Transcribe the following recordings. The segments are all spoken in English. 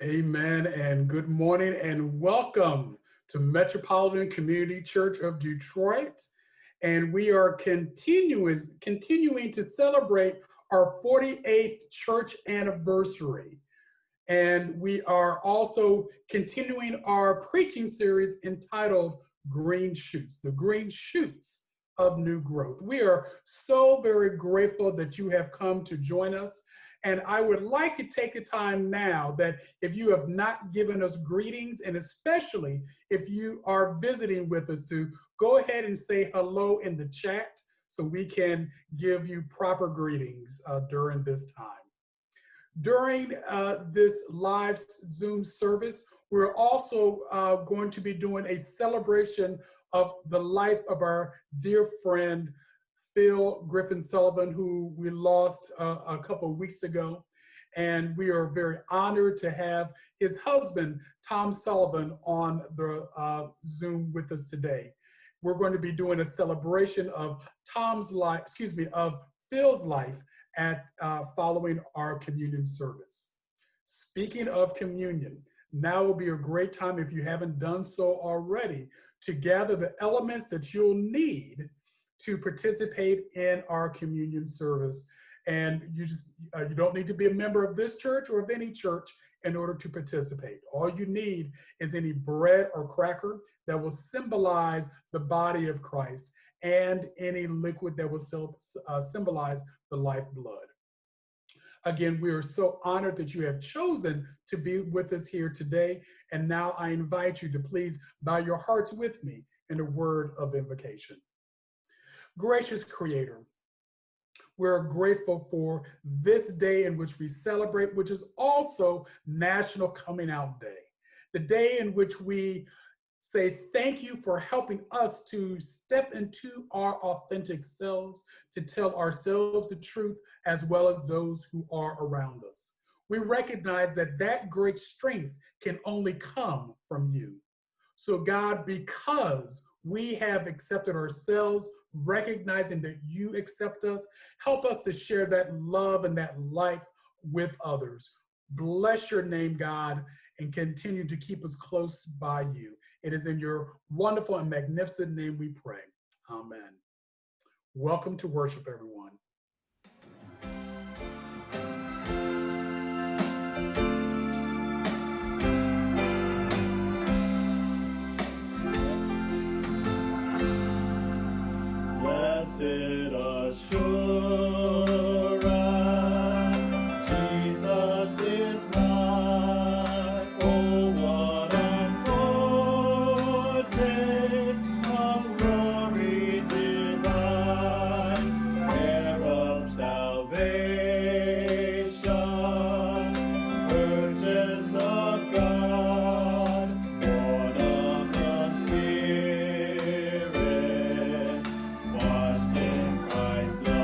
Amen, and good morning, and welcome to Metropolitan Community Church of Detroit. And we are continuing to celebrate our 48th church anniversary. And we are also continuing our preaching series entitled Green Shoots, the green shoots of new growth. We are so very grateful that you have come to join us. And I would like to take the time now that if you have not given us greetings, and especially if you are visiting with us, to go ahead and say hello in the chat so we can give you proper greetings during this time. During this live Zoom service, we're also going to be doing a celebration of the life of our dear friend, Phil Griffin Sullivan, who we lost a couple of weeks ago. And we are very honored to have his husband, Tom Sullivan, on the Zoom with us today. We're going to be doing a celebration of of Phil's life at following our communion service. Speaking of communion, now will be a great time, if you haven't done so already, to gather the elements that you'll need to participate in our communion service. And you don't need to be a member of this church or of any church in order to participate. All you need is any bread or cracker that will symbolize the body of Christ, and any liquid that will symbolize the lifeblood. Again, we are so honored that you have chosen to be with us here today. And now I invite you to please bow your hearts with me in a word of invocation. Gracious Creator, we're grateful for this day in which we celebrate, which is also National Coming Out Day, the day in which we say thank you for helping us to step into our authentic selves, to tell ourselves the truth as well as those who are around us. We recognize that that great strength can only come from you. So God, because we have accepted ourselves, recognizing that you accept us, help us to share that love and that life with others. Bless your name, God, and continue to keep us close by you. It is in your wonderful and magnificent name we pray. Amen. Welcome to worship, everyone. Blessed assurance, Jesus is mine. Oh, what a foretaste of glory divine, heir of salvation, purchase of God, born of the Spirit, washed in Christ's blood.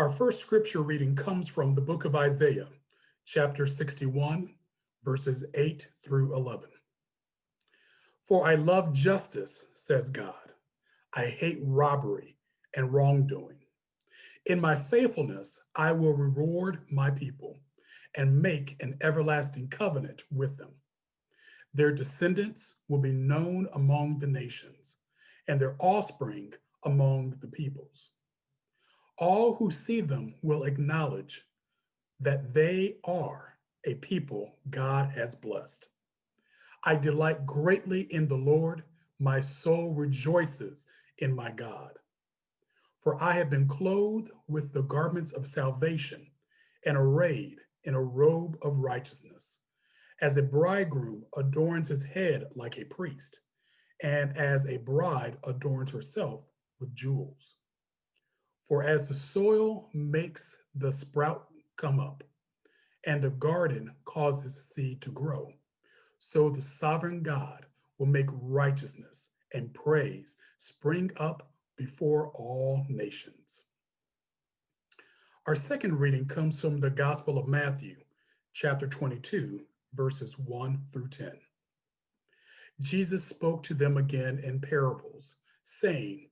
Our first scripture reading comes from the book of Isaiah, chapter 61, verses 8 through 11. For I love justice, says God. I hate robbery and wrongdoing. In my faithfulness, I will reward my people and make an everlasting covenant with them. Their descendants will be known among the nations, and their offspring among the peoples. All who see them will acknowledge that they are a people God has blessed. I delight greatly in the Lord. My soul rejoices in my God. For I have been clothed with the garments of salvation and arrayed in a robe of righteousness, as a bridegroom adorns his head like a priest, and as a bride adorns herself with jewels. For as the soil makes the sprout come up, and the garden causes seed to grow, so the sovereign God will make righteousness and praise spring up before all nations. Our second reading comes from the Gospel of Matthew, chapter 22, verses 1 through 10. Jesus spoke to them again in parables, saying,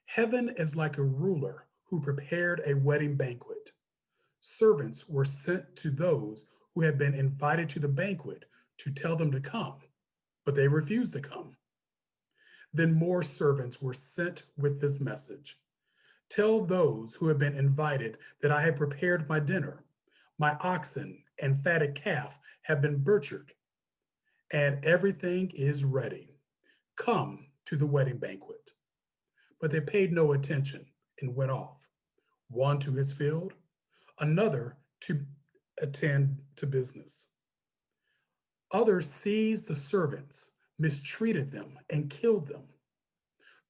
Heaven is like a ruler who prepared a wedding banquet. Servants were sent to those who had been invited to the banquet to tell them to come, but they refused to come. Then more servants were sent with this message. Tell those who have been invited that I have prepared my dinner. My oxen and fatted calf have been butchered, and everything is ready. Come to the wedding banquet. But they paid no attention and went off, one to his field, another to attend to business. Others seized the servants, mistreated them, and killed them.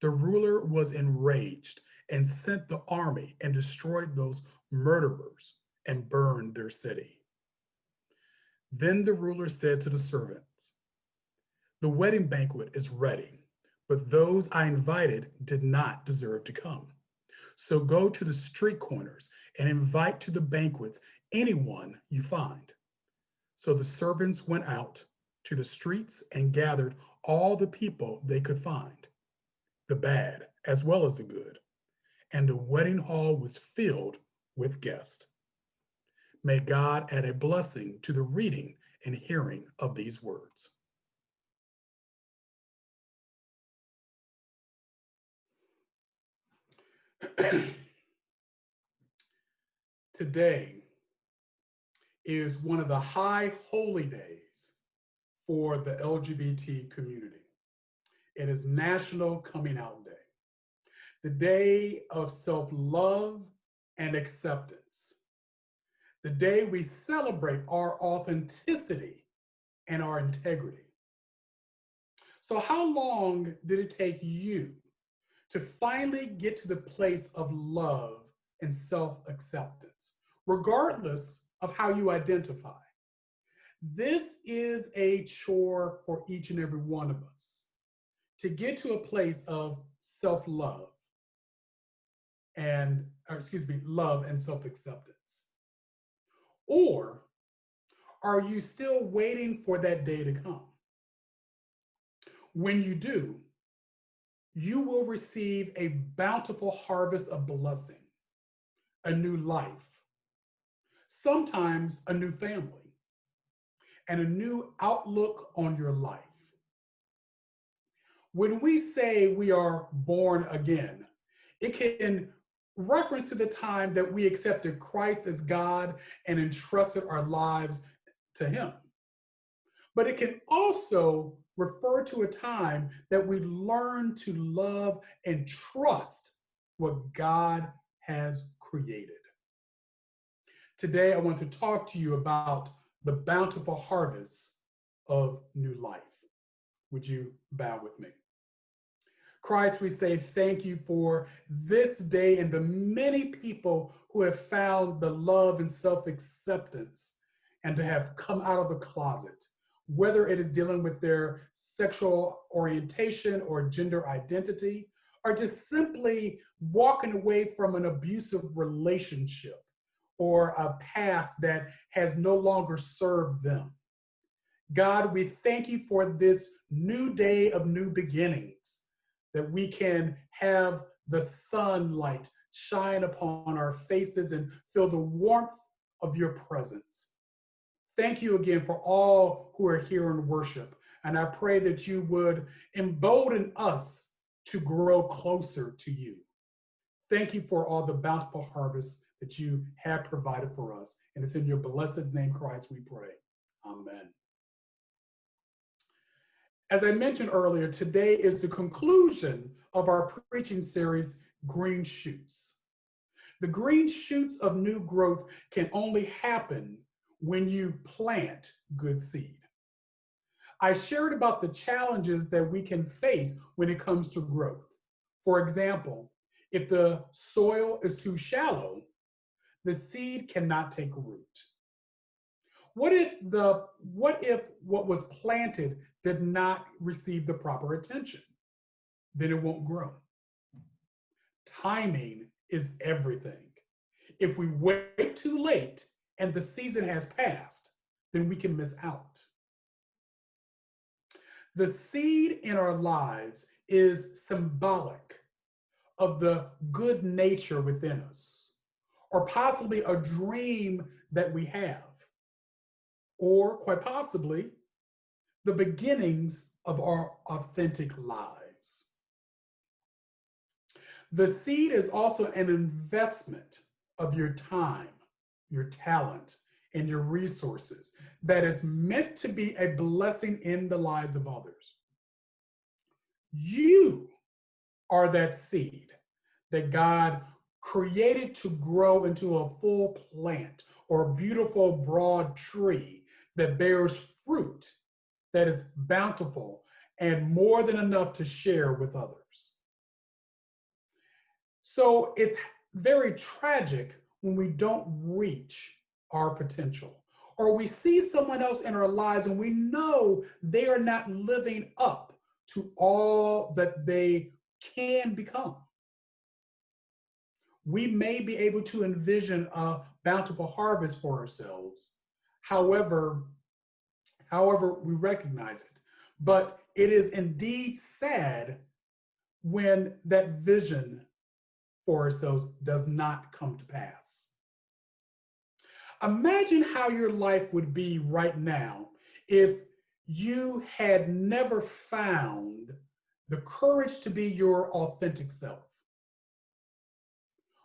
The ruler was enraged and sent the army and destroyed those murderers and burned their city. Then the ruler said to the servants, The wedding banquet is ready, but those I invited did not deserve to come. So go to the street corners and invite to the banquets anyone you find. So the servants went out to the streets and gathered all the people they could find, the bad as well as the good, and the wedding hall was filled with guests. May God add a blessing to the reading and hearing of these words. Today is one of the high holy days for the LGBT community. It is National Coming Out Day, the day of self-love and acceptance, the day we celebrate our authenticity and our integrity. So how long did it take you to finally get to the place of love and self-acceptance, regardless of how you identify? This is a chore for each and every one of us to get to a place of self-love and, love and self-acceptance. Or are you still waiting for that day to come? When you do, you will receive a bountiful harvest of blessing, a new life, sometimes a new family, and a new outlook on your life. When we say we are born again, it can reference to the time that we accepted Christ as God and entrusted our lives to Him. But it can also refer to a time that we learn to love and trust what God has created. Today, I want to talk to you about the bountiful harvest of new life. Would you bow with me? Christ, we say thank you for this day and the many people who have found the love and self-acceptance and to have come out of the closet, whether it is dealing with their sexual orientation or gender identity, are just simply walking away from an abusive relationship or a past that has no longer served them. God, we thank you for this new day of new beginnings, that we can have the sunlight shine upon our faces and feel the warmth of your presence. Thank you again for all who are here in worship. And I pray that you would embolden us to grow closer to you. Thank you for all the bountiful harvest that you have provided for us. And it's in your blessed name, Christ, we pray. Amen. As I mentioned earlier, today is the conclusion of our preaching series, Green Shoots. The green shoots of new growth can only happen when you plant good seed. I shared about the challenges that we can face when it comes to growth. For example, if the soil is too shallow, the seed cannot take root. What if what was planted did not receive the proper attention? Then it won't grow. Timing is everything. If we wait too late and the season has passed, then we can miss out. The seed in our lives is symbolic of the good nature within us, or possibly a dream that we have, or quite possibly the beginnings of our authentic lives. The seed is also an investment of your time, your talent, and your resources that is meant to be a blessing in the lives of others. You are that seed that God created to grow into a full plant or a beautiful broad tree that bears fruit that is bountiful and more than enough to share with others. So it's very tragic when we don't reach our potential, or we see someone else in our lives and we know they are not living up to all that they can become. We may be able to envision a bountiful harvest for ourselves. However, we recognize it. But it is indeed sad when that vision for ourselves does not come to pass. Imagine how your life would be right now if you had never found the courage to be your authentic self.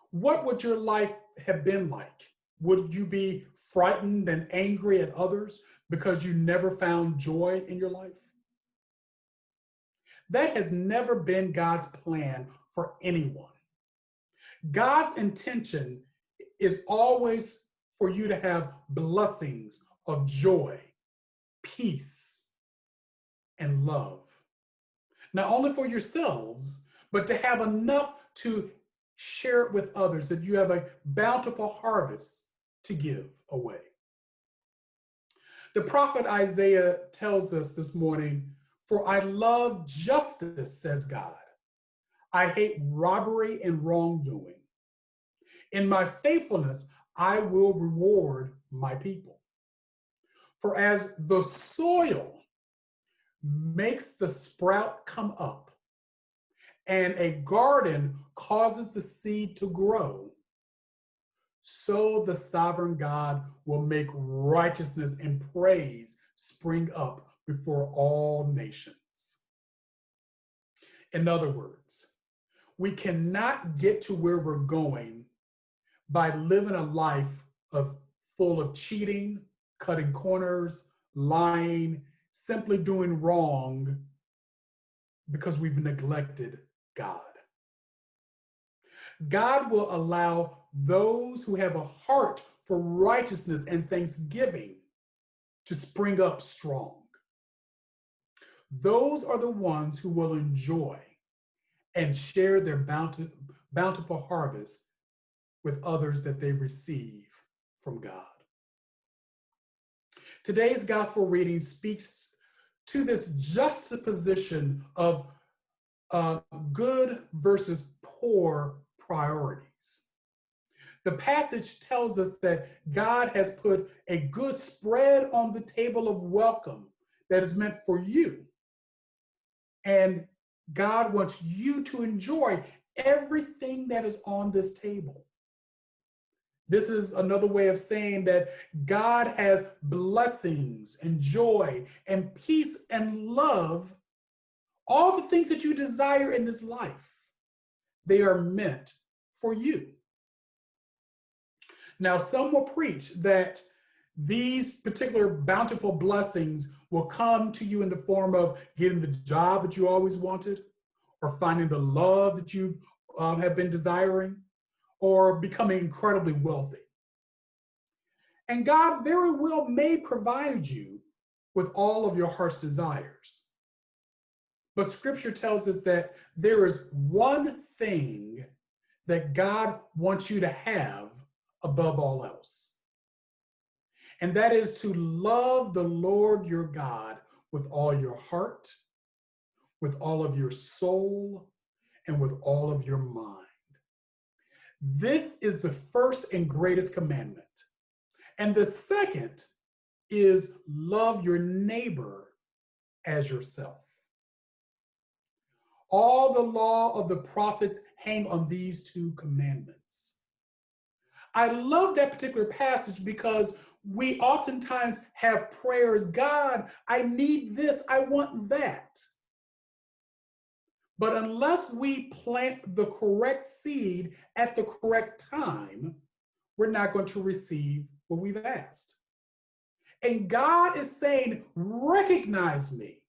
What would your life have been like? Would you be frightened and angry at others because you never found joy in your life? That has never been God's plan for anyone. God's intention is always for you to have blessings of joy, peace, and love. Not only for yourselves, but to have enough to share it with others, that you have a bountiful harvest to give away. The prophet Isaiah tells us this morning, "For I love justice, says God. I hate robbery and wrongdoing. In my faithfulness, I will reward my people. For as the soil makes the sprout come up, and a garden causes the seed to grow, so the sovereign God will make righteousness and praise spring up before all nations." In other words, we cannot get to where we're going by living a life full of cheating, cutting corners, lying, simply doing wrong because we've neglected God. God will allow those who have a heart for righteousness and thanksgiving to spring up strong. Those are the ones who will enjoy and share their bountiful harvest with others that they receive from God. Today's gospel reading speaks to this juxtaposition of good versus poor priorities. The passage tells us that God has put a good spread on the table of welcome that is meant for you. And God wants you to enjoy everything that is on this table. This is another way of saying that God has blessings and joy and peace and love, all the things that you desire in this life. They are meant for you. Now, some will preach that these particular bountiful blessings will come to you in the form of getting the job that you always wanted, or finding the love that you have been desiring, or becoming incredibly wealthy. And God very well may provide you with all of your heart's desires. But scripture tells us that there is one thing that God wants you to have above all else. And that is to love the Lord your God with all your heart, with all of your soul, and with all of your mind. This is the first and greatest commandment. And the second is love your neighbor as yourself. All the law of the prophets hang on these two commandments. I love that particular passage because we oftentimes have prayers, God, I need this, I want that. But unless we plant the correct seed at the correct time, we're not going to receive what we've asked. And God is saying, recognize me,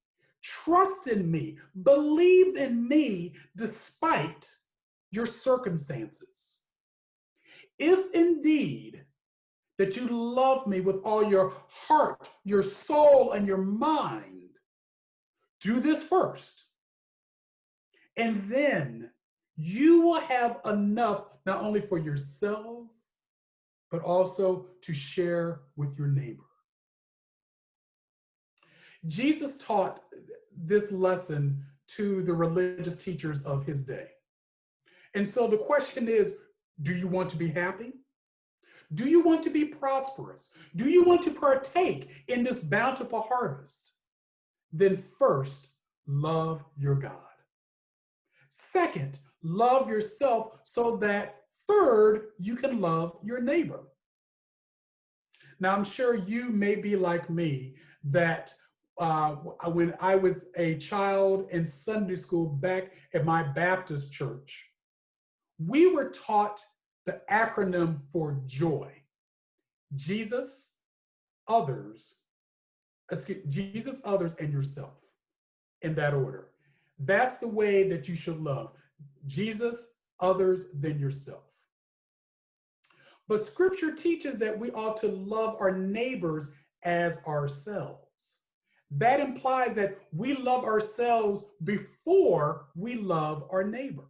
trust in me, believe in me despite your circumstances. If indeed that you love me with all your heart, your soul, and your mind, do this first. And then you will have enough not only for yourself, but also to share with your neighbor. Jesus taught this lesson to the religious teachers of his day. And so the question is, do you want to be happy? Do you want to be prosperous? Do you want to partake in this bountiful harvest? Then first, love your God. Second, love yourself so that third, you can love your neighbor. Now, I'm sure you may be like me that when I was a child in Sunday school back at my Baptist church, we were taught the acronym for joy. Jesus, others, and yourself, in that order. That's the way that you should love. Jesus, others, then yourself. But scripture teaches that we ought to love our neighbors as ourselves. That implies that we love ourselves before we love our neighbor.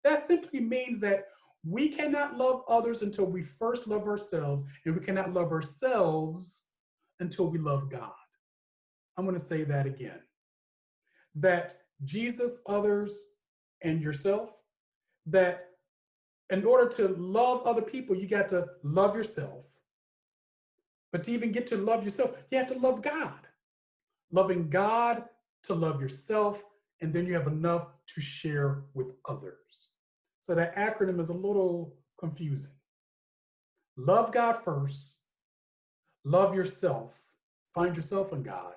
That simply means that we cannot love others until we first love ourselves, and we cannot love ourselves until we love God. I'm going to say that again. That Jesus, others, and yourself, that in order to love other people, you got to love yourself. But to even get to love yourself, you have to love God. Loving God to love yourself, and then you have enough to share with others. So that acronym is a little confusing. Love God first, love yourself, find yourself in God,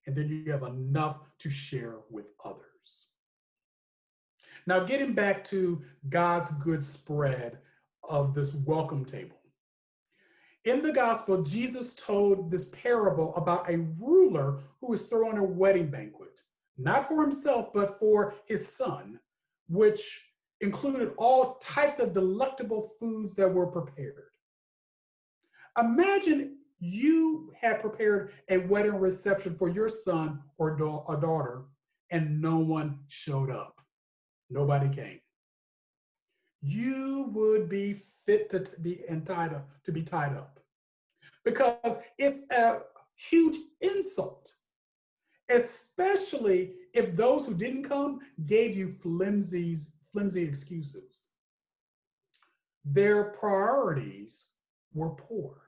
and then you have enough to share with others. Now, getting back to God's good spread of this welcome table. In the gospel, Jesus told this parable about a ruler who was throwing a wedding banquet, not for himself, but for his son, which included all types of delectable foods that were prepared. Imagine you had prepared a wedding reception for your son or daughter, and no one showed up. Nobody came. You would be fit to be tied up, because it's a huge insult, especially if those who didn't come gave you flimsy excuses. Their priorities were poor.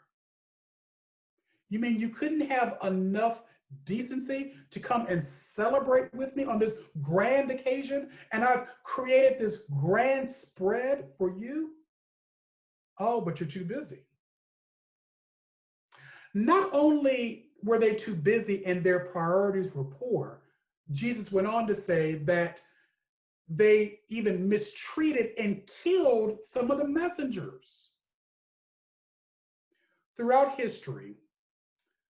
You mean you couldn't have enough decency to come and celebrate with me on this grand occasion, and I've created this grand spread for you? Oh, but you're too busy. Not only were they too busy and their priorities were poor, Jesus went on to say that they even mistreated and killed some of the messengers. Throughout history,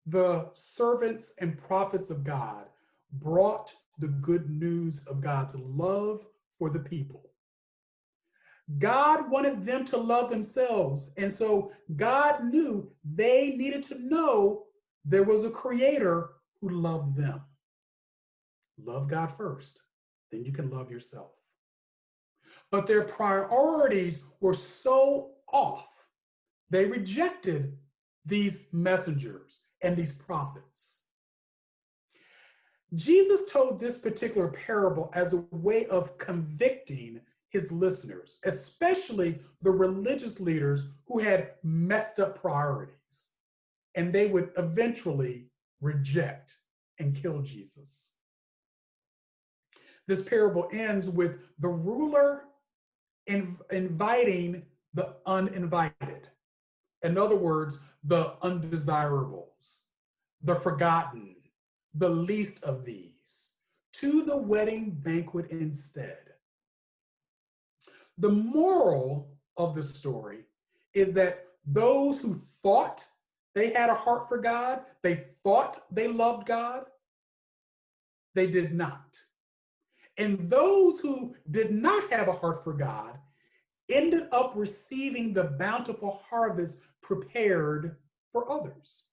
the servants and prophets of God brought the good news of God's love for the people. God wanted them to love themselves, and so God knew they needed to know there was a creator who loved them. Love God first, then you can love yourself. But their priorities were so off, they rejected these messengers and these prophets. Jesus told this particular parable as a way of convicting his listeners, especially the religious leaders who had messed up priorities, and they would eventually reject and kill Jesus. This parable ends with the ruler inviting the uninvited. In other words, the undesirables, the forgotten, the least of these, to the wedding banquet instead. The moral of the story is that those who thought they had a heart for God, they thought they loved God, they did not. And those who did not have a heart for God ended up receiving the bountiful harvest prepared for others.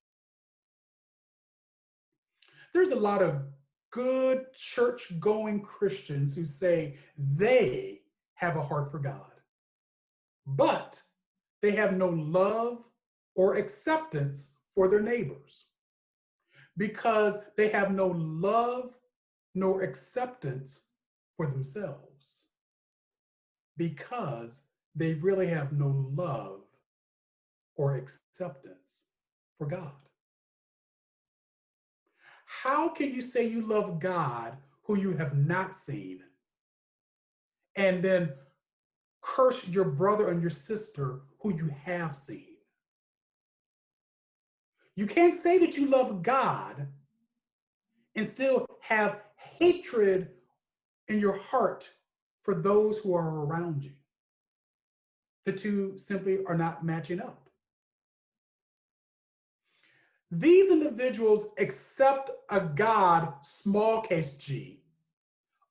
There's a lot of good church-going Christians who say they have a heart for God, but they have no love or acceptance for their neighbors because they have no love nor acceptance for themselves, because they really have no love or acceptance for God. How can you say you love God who you have not seen and then curse your brother and your sister who you have seen? You can't say that you love God and still have hatred in your heart for those who are around you. The two simply are not matching up. These individuals accept a God, small case g,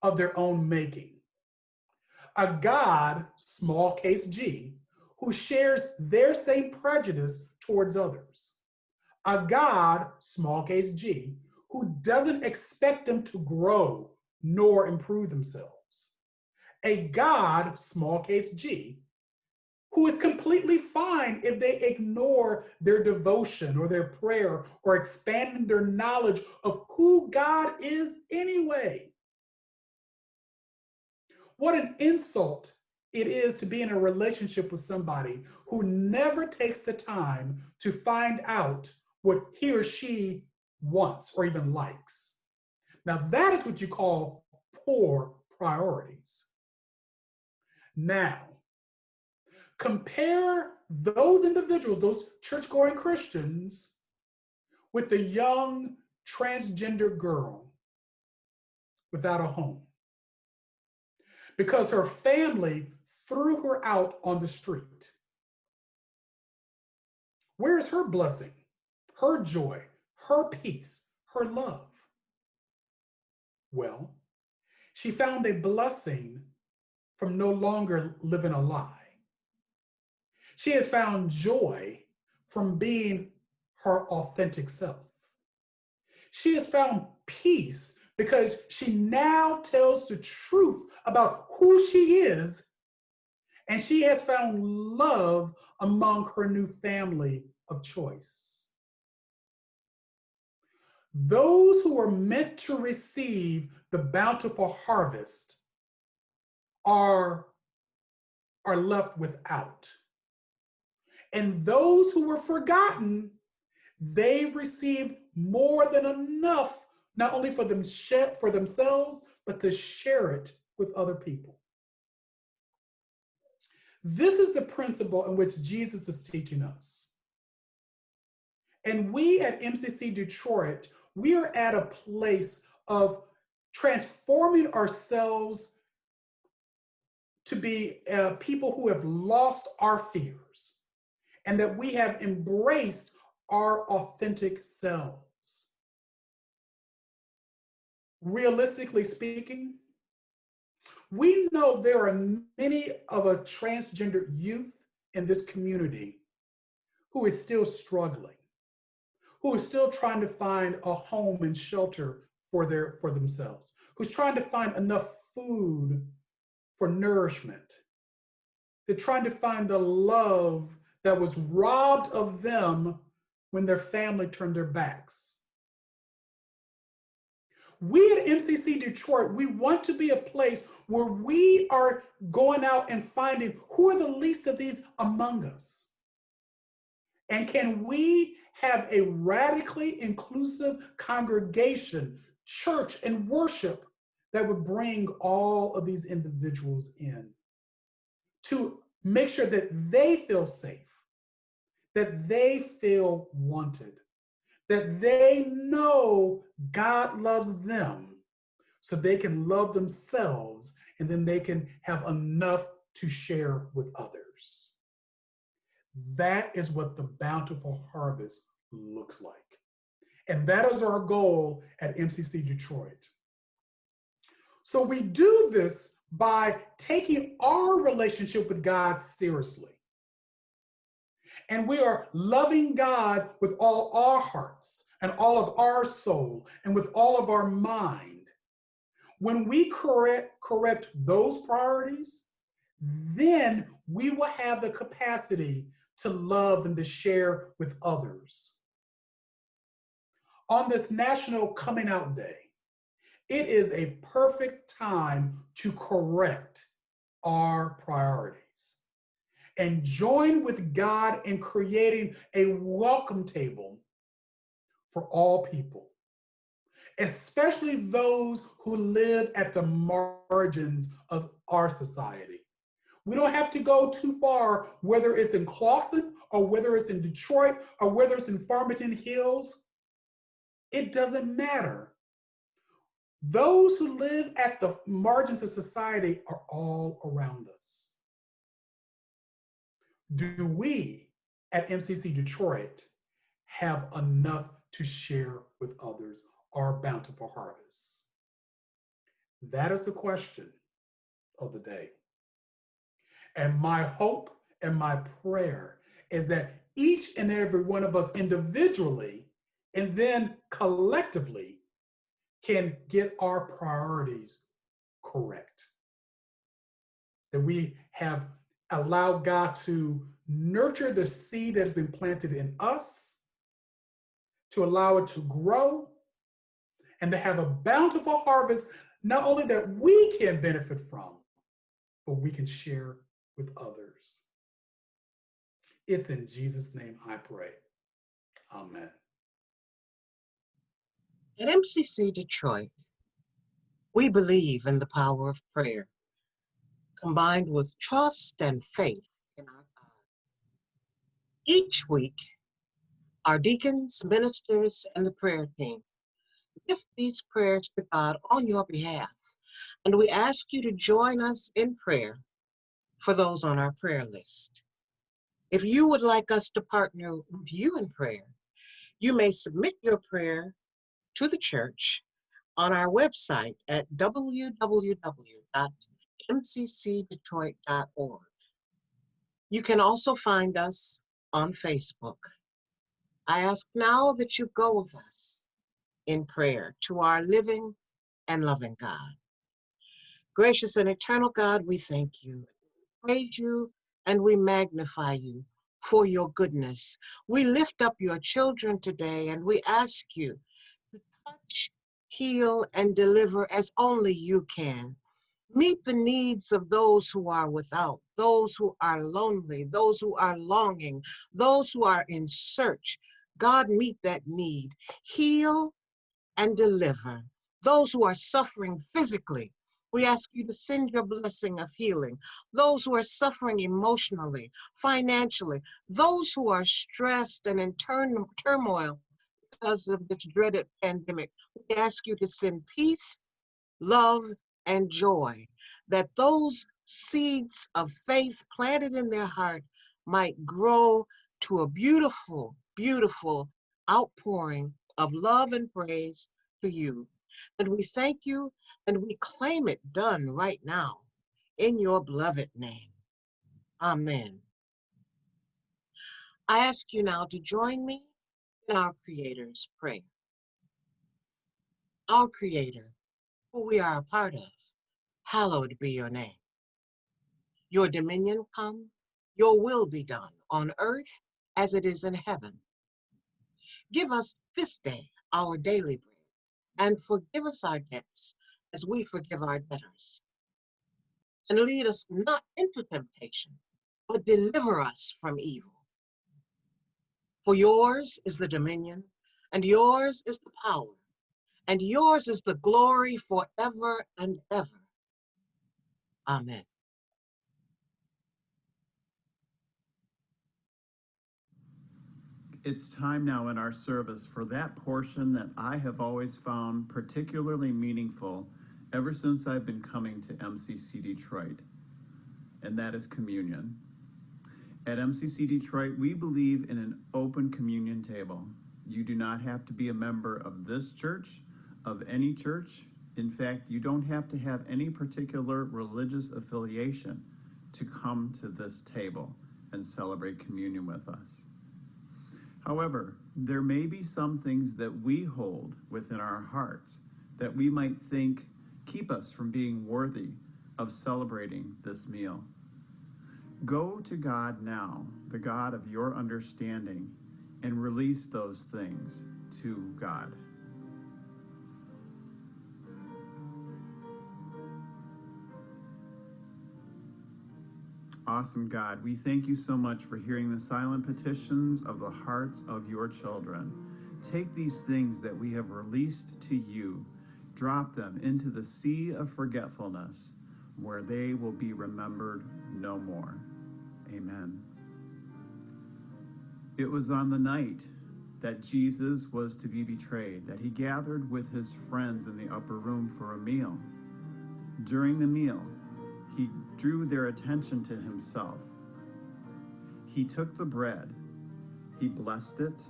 of their own making. A God, small case g, who shares their same prejudice towards others. A God, small case g, who doesn't expect them to grow nor improve themselves. A God, small case g, who is completely fine if they ignore their devotion or their prayer or expanding their knowledge of who God is anyway. What an insult it is to be in a relationship with somebody who never takes the time to find out what he or she wants or even likes. Now that is what you call poor priorities. Now, compare those individuals, those church-going Christians, with the young transgender girl without a home because her family threw her out on the street. Where is her blessing, her joy, her peace, her love? Well, she found a blessing from no longer living a lie. She has found joy from being her authentic self. She has found peace because she now tells the truth about who she is, and she has found love among her new family of choice. Those who are meant to receive the bountiful harvest are left without. And those who were forgotten, they received more than enough, not only for themselves, but to share it with other people. This is the principle in which Jesus is teaching us. And we at MCC Detroit, we are at a place of transforming ourselves to be people who have lost our fears and that we have embraced our authentic selves. Realistically speaking, we know there are many of a transgender youth in this community who is still struggling, who is still trying to find a home and shelter for themselves, who's trying to find enough food for nourishment. They're trying to find the love that was robbed of them when their family turned their backs. We at MCC Detroit, we want to be a place where we are going out and finding who are the least of these among us. And can we have a radically inclusive congregation, church, and worship that would bring all of these individuals in to make sure that they feel safe, that they feel wanted, that they know God loves them so they can love themselves and then they can have enough to share with others. That is what the bountiful harvest looks like. And that is our goal at MCC Detroit. So we do this by taking our relationship with God seriously. And we are loving God with all our hearts and all of our soul and with all of our mind. When we correct those priorities, then we will have the capacity to love and to share with others. On this National Coming Out Day, it is a perfect time to correct our priorities and join with God in creating a welcome table for all people, especially those who live at the margins of our society. We don't have to go too far, whether it's in Clawson or whether it's in Detroit or whether it's in Farmington Hills. It doesn't matter. Those who live at the margins of society are all around us. Do we at MCC Detroit have enough to share with others our bountiful harvest? That is the question of the day. And my hope and my prayer is that each and every one of us individually and then collectively can get our priorities correct. That we have allowed God to nurture the seed that has been planted in us, to allow it to grow, and to have a bountiful harvest, not only that we can benefit from, but we can share with others. It's in Jesus' name I pray. Amen. At MCC Detroit, we believe in the power of prayer, combined with trust and faith in our God. Each week, our deacons, ministers, and the prayer team lift these prayers to God on your behalf, and we ask you to join us in prayer for those on our prayer list. If you would like us to partner with you in prayer, you may submit your prayer to the church on our website at www.mccdetroit.org. You can also find us on Facebook. I ask now that you go with us in prayer to our living and loving God. Gracious and eternal God, we thank you, praise you, and we magnify you for your goodness. We lift up your children today and we ask you to touch, heal, and deliver as only you can. Meet the needs of those who are without, those who are lonely, those who are longing, those who are in search. God, meet that need. Heal and deliver. Those who are suffering physically, we ask you to send your blessing of healing. Those who are suffering emotionally, financially, those who are stressed and in turmoil because of this dreaded pandemic, we ask you to send peace, love, and joy, that those seeds of faith planted in their heart might grow to a beautiful, beautiful outpouring of love and praise to you. And we thank you and we claim it done right now in your beloved name. Amen. I ask you now to join me in our Creator's prayer. Our Creator, who we are a part of, hallowed be your name. Your dominion come, your will be done on earth as it is in heaven. Give us this day our daily bread, and forgive us our debts as we forgive our debtors. And lead us not into temptation, but deliver us from evil. For yours is the dominion, and yours is the power, and yours is the glory forever and ever. Amen. It's time now in our service for that portion that I have always found particularly meaningful ever since I've been coming to MCC Detroit, and that is communion. At MCC Detroit, we believe in an open communion table. You do not have to be a member of this church, of any church. In fact, you don't have to have any particular religious affiliation to come to this table and celebrate communion with us. However, there may be some things that we hold within our hearts that we might think keep us from being worthy of celebrating this meal. Go to God now, the God of your understanding, and release those things to God. Awesome God, we thank you so much for hearing the silent petitions of the hearts of your children. Take these things that we have released to you, drop them into the sea of forgetfulness, where they will be remembered no more. Amen. It was on the night that Jesus was to be betrayed that he gathered with his friends in the upper room for a meal. During the meal, he drew their attention to himself. He took the bread, he blessed it,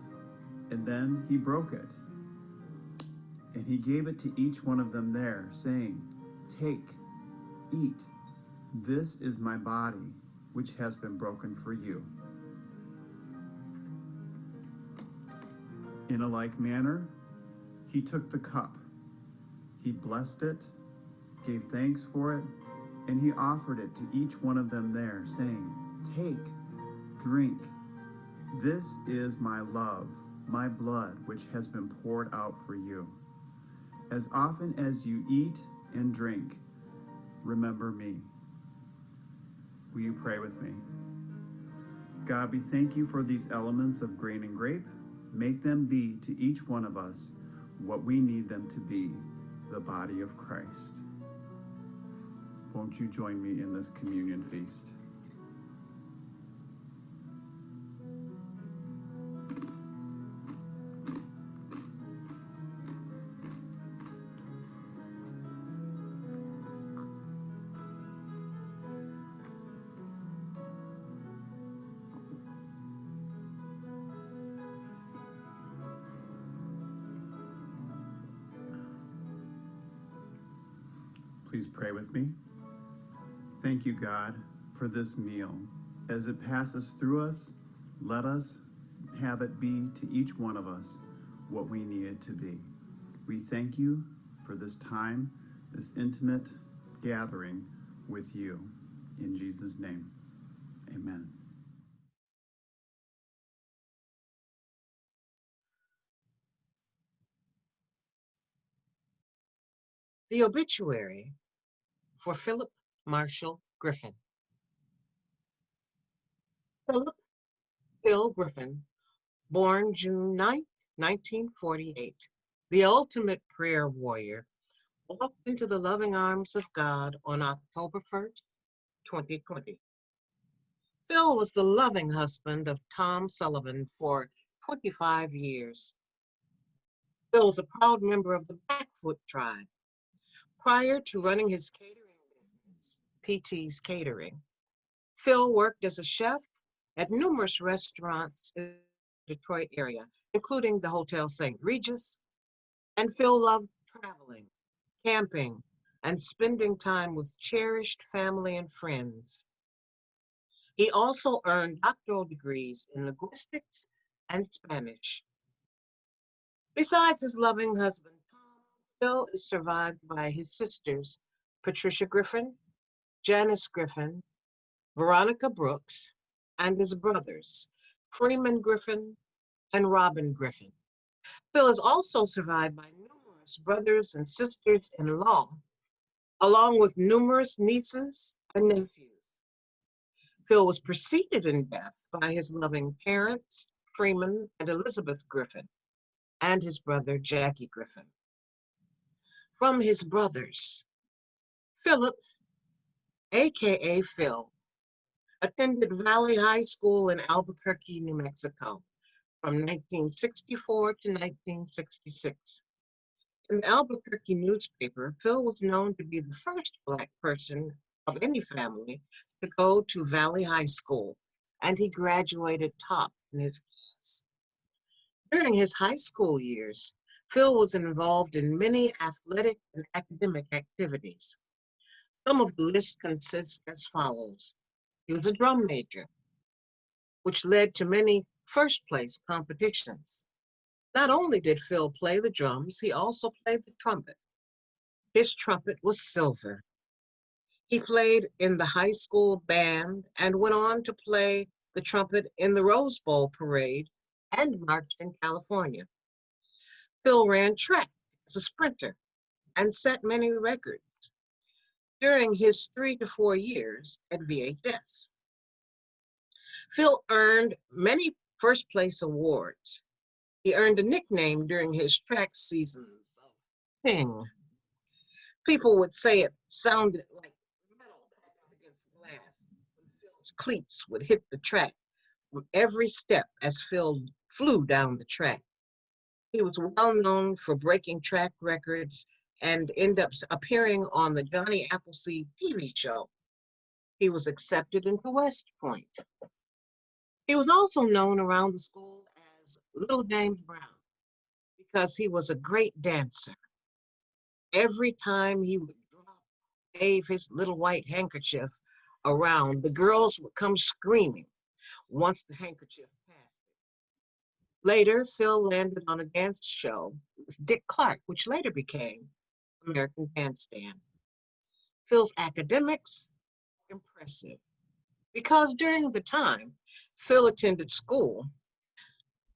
and then he broke it. And he gave it to each one of them there, saying, "Take, eat. This is my body, which has been broken for you." In a like manner, he took the cup. He blessed it, gave thanks for it, and he offered it to each one of them there, saying, "Take, drink. This is my love, my blood, which has been poured out for you. As often as you eat and drink, remember me." Will you pray with me? God, we thank you for these elements of grain and grape. Make them be to each one of us what we need them to be, the body of Christ. Won't you join me in this communion feast? Please pray with me. Thank you, God, for this meal. As it passes through us, let us have it be to each one of us what we need it to be. We thank you for this time, this intimate gathering with you. In Jesus' name, amen. The obituary for Philip Marshall Griffin. Phil Griffin, born June 9th, 1948, the ultimate prayer warrior, walked into the loving arms of God on October 1st, 2020. Phil was the loving husband of Tom Sullivan for 25 years. Phil was a proud member of the Blackfoot tribe. Prior to running his catering business, PT's Catering, Phil worked as a chef at numerous restaurants in the Detroit area, including the Hotel St. Regis, and Phil loved traveling, camping, and spending time with cherished family and friends. He also earned doctoral degrees in linguistics and Spanish. Besides his loving husband, Tom, Phil is survived by his sisters, Patricia Griffin, Janice Griffin, Veronica Brooks, and his brothers, Freeman Griffin and Robin Griffin. Phil is also survived by numerous brothers and sisters-in-law, along with numerous nieces and nephews. Phil was preceded in death by his loving parents, Freeman and Elizabeth Griffin, and his brother, Jackie Griffin. From his brothers, Philip, aka Phil, attended Valley High School in Albuquerque, New Mexico, from 1964 to 1966. In the Albuquerque newspaper, Phil was known to be the first Black person of any family to go to Valley High School, and he graduated top in his class. During his high school years, Phil was involved in many athletic and academic activities. Some of the list consists as follows. He was a drum major, which led to many first-place competitions. Not only did Phil play the drums, he also played the trumpet. His trumpet was silver. He played in the high school band and went on to play the trumpet in the Rose Bowl parade and marched in California. Phil ran track as a sprinter and set many records during his 3 to 4 years at VHS. Phil earned many first-place awards. He earned a nickname during his track seasons of Ping. People would say it sounded like metal back up against glass when Phil's cleats would hit the track from every step as Phil flew down the track. He was well known for breaking track records and ended up appearing on the Johnny Appleseed TV show. He was accepted into West Point. He was also known around the school as Little James Brown because he was a great dancer. Every time he would wave his little white handkerchief around, the girls would come screaming once the handkerchief passed it. Later, Phil landed on a dance show with Dick Clark, which later became American Bandstand. Phil's academics, impressive, because during the time Phil attended school,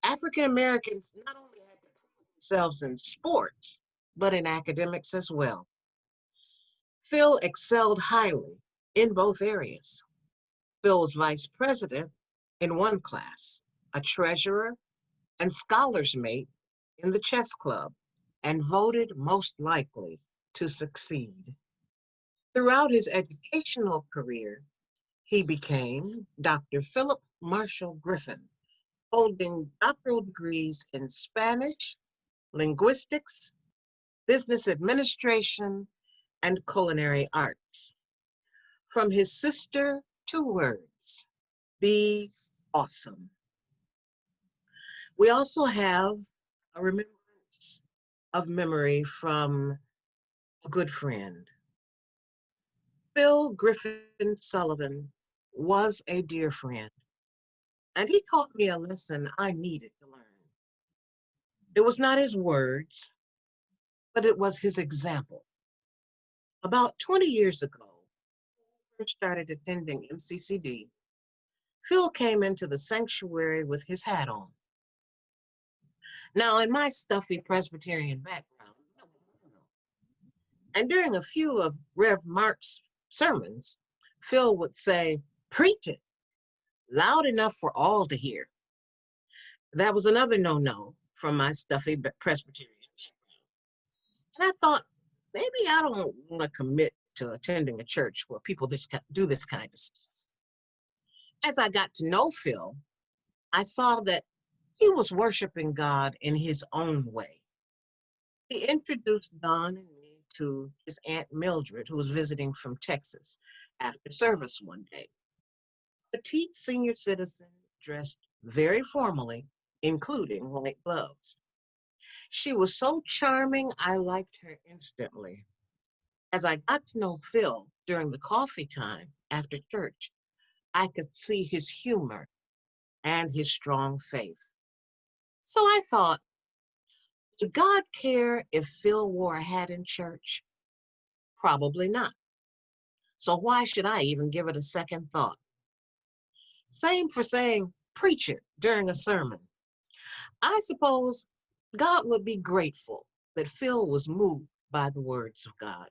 African Americans not only had to prove themselves in sports, but in academics as well. Phil excelled highly in both areas. Phil was vice president in one class, a treasurer and scholars mate in the chess club, and voted most likely to succeed. Throughout his educational career, he became Dr. Philip Marshall Griffin, holding doctoral degrees in Spanish, linguistics, business administration, and culinary arts. From his sister, 2 words: be awesome. We also have a remembrance of memory from a good friend. Phil Griffin Sullivan was a dear friend, and he taught me a lesson I needed to learn. It was not his words, but it was his example. About 20 years ago, when I first started attending MCCD, Phil came into the sanctuary with his hat on. Now, in my stuffy Presbyterian background, And during a few of Rev Mark's sermons, Phil would say, "Preach it loud enough for all to hear." That was another no-no from my stuffy Presbyterian background. And I thought, maybe I don't want to commit to attending a church where people do this kind of stuff. As I got to know Phil, I saw that he was worshiping God in his own way. He introduced Don and me to his Aunt Mildred, who was visiting from Texas after service one day. A petite senior citizen dressed very formally, including white gloves. She was so charming, I liked her instantly. As I got to know Phil during the coffee time after church, I could see his humor and his strong faith. So I thought, would God care if Phil wore a hat in church? Probably not. So why should I even give it a second thought? Same for saying, preach it during a sermon. I suppose God would be grateful that Phil was moved by the words of God.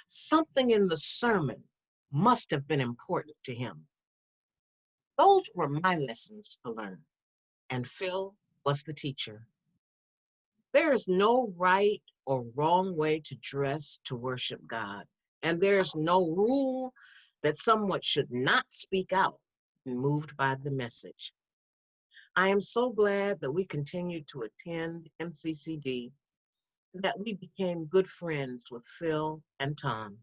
Something in the sermon must have been important to him. Those were my lessons to learn, and Phil was the teacher. There is no right or wrong way to dress to worship God, and there's no rule that someone should not speak out when moved by the message. I am so glad that we continued to attend MCCD, that we became good friends with Phil and Tom.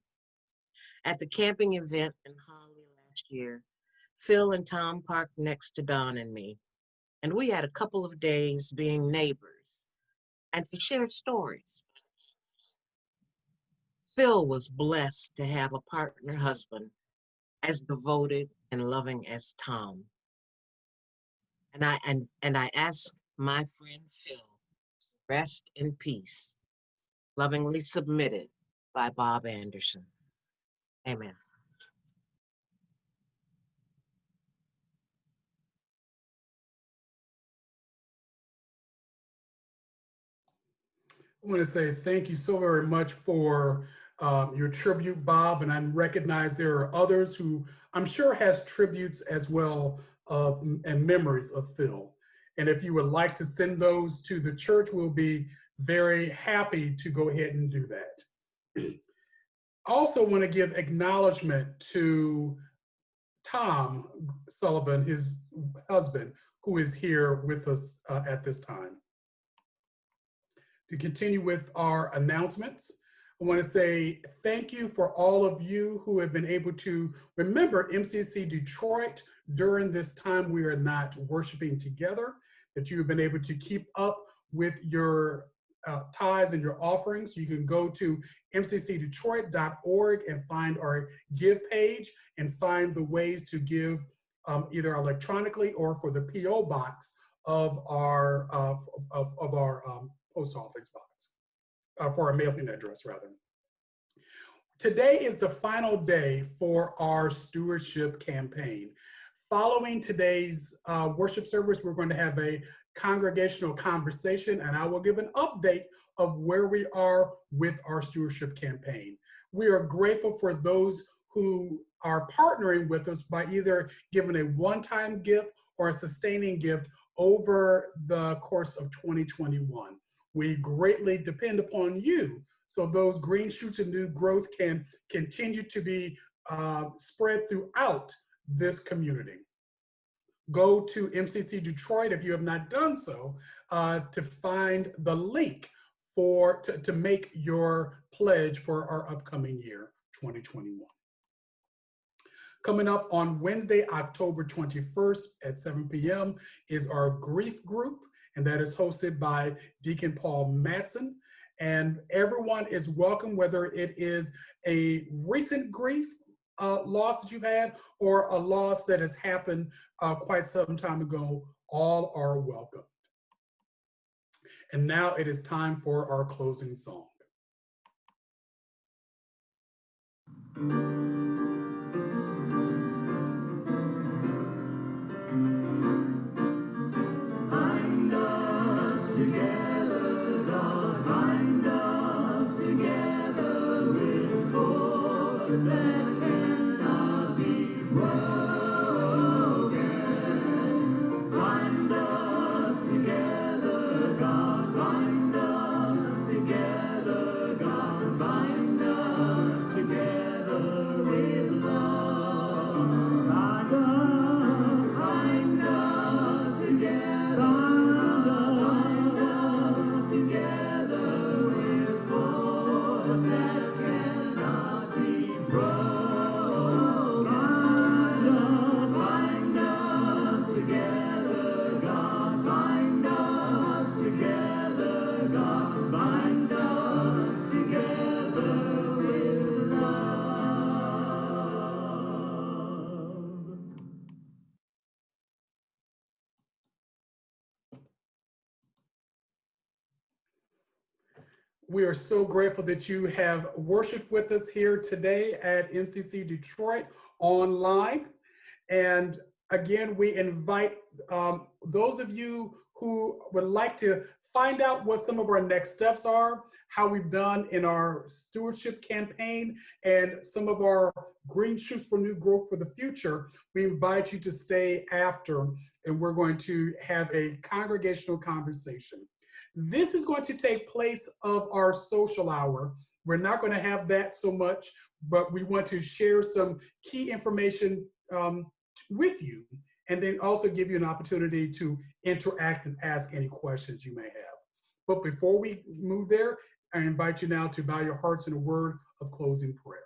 At the camping event in Holly last year, Phil and Tom parked next to Don and me, and we had a couple of days being neighbors and to share stories. Phil was blessed to have a partner husband as devoted and loving as Tom. And I ask my friend Phil to rest in peace, lovingly submitted by Bob Anderson. Amen. I want to say thank you so very much for your tribute, Bob, and I recognize there are others who I'm sure has tributes as well and memories of Phil. And if you would like to send those to the church, we'll be very happy to go ahead and do that. I also want to give acknowledgement to Tom Sullivan, his husband, who is here with us at this time. To continue with our announcements, I want to say thank you for all of you who have been able to remember MCC Detroit during this time we are not worshiping together, that you have been able to keep up with your tithes and your offerings. You can go to mccdetroit.org and find our give page and find the ways to give either electronically or for the PO box of our post office box, for our mailing address rather. Today is the final day for our stewardship campaign. Following today's worship service, we're going to have a congregational conversation, and I will give an update of where we are with our stewardship campaign. We are grateful for those who are partnering with us by either giving a one-time gift or a sustaining gift over the course of 2021. We greatly depend upon you so those green shoots and new growth can continue to be spread throughout this community. Go to MCC Detroit if you have not done so to find the link to make your pledge for our upcoming year, 2021. Coming up on Wednesday, October 21st at 7 p.m. is our grief group, and that is hosted by Deacon Paul Matson. And everyone is welcome, whether it is a recent grief loss that you've had or a loss that has happened quite some time ago. All are welcome. And now it is time for our closing song. Bind us together, God, bind us together. We are so grateful that you have worshiped with us here today at MCC Detroit online. And again, we invite those of you who would like to find out what some of our next steps are, how we've done in our stewardship campaign, and some of our green shoots for new growth for the future. We invite you to stay after, and we're going to have a congregational conversation. This is going to take place of our social hour. We're not going to have that so much, but we want to share some key information with you, and then also give you an opportunity to interact and ask any questions you may have. But before we move there, I invite you now to bow your hearts in a word of closing prayer.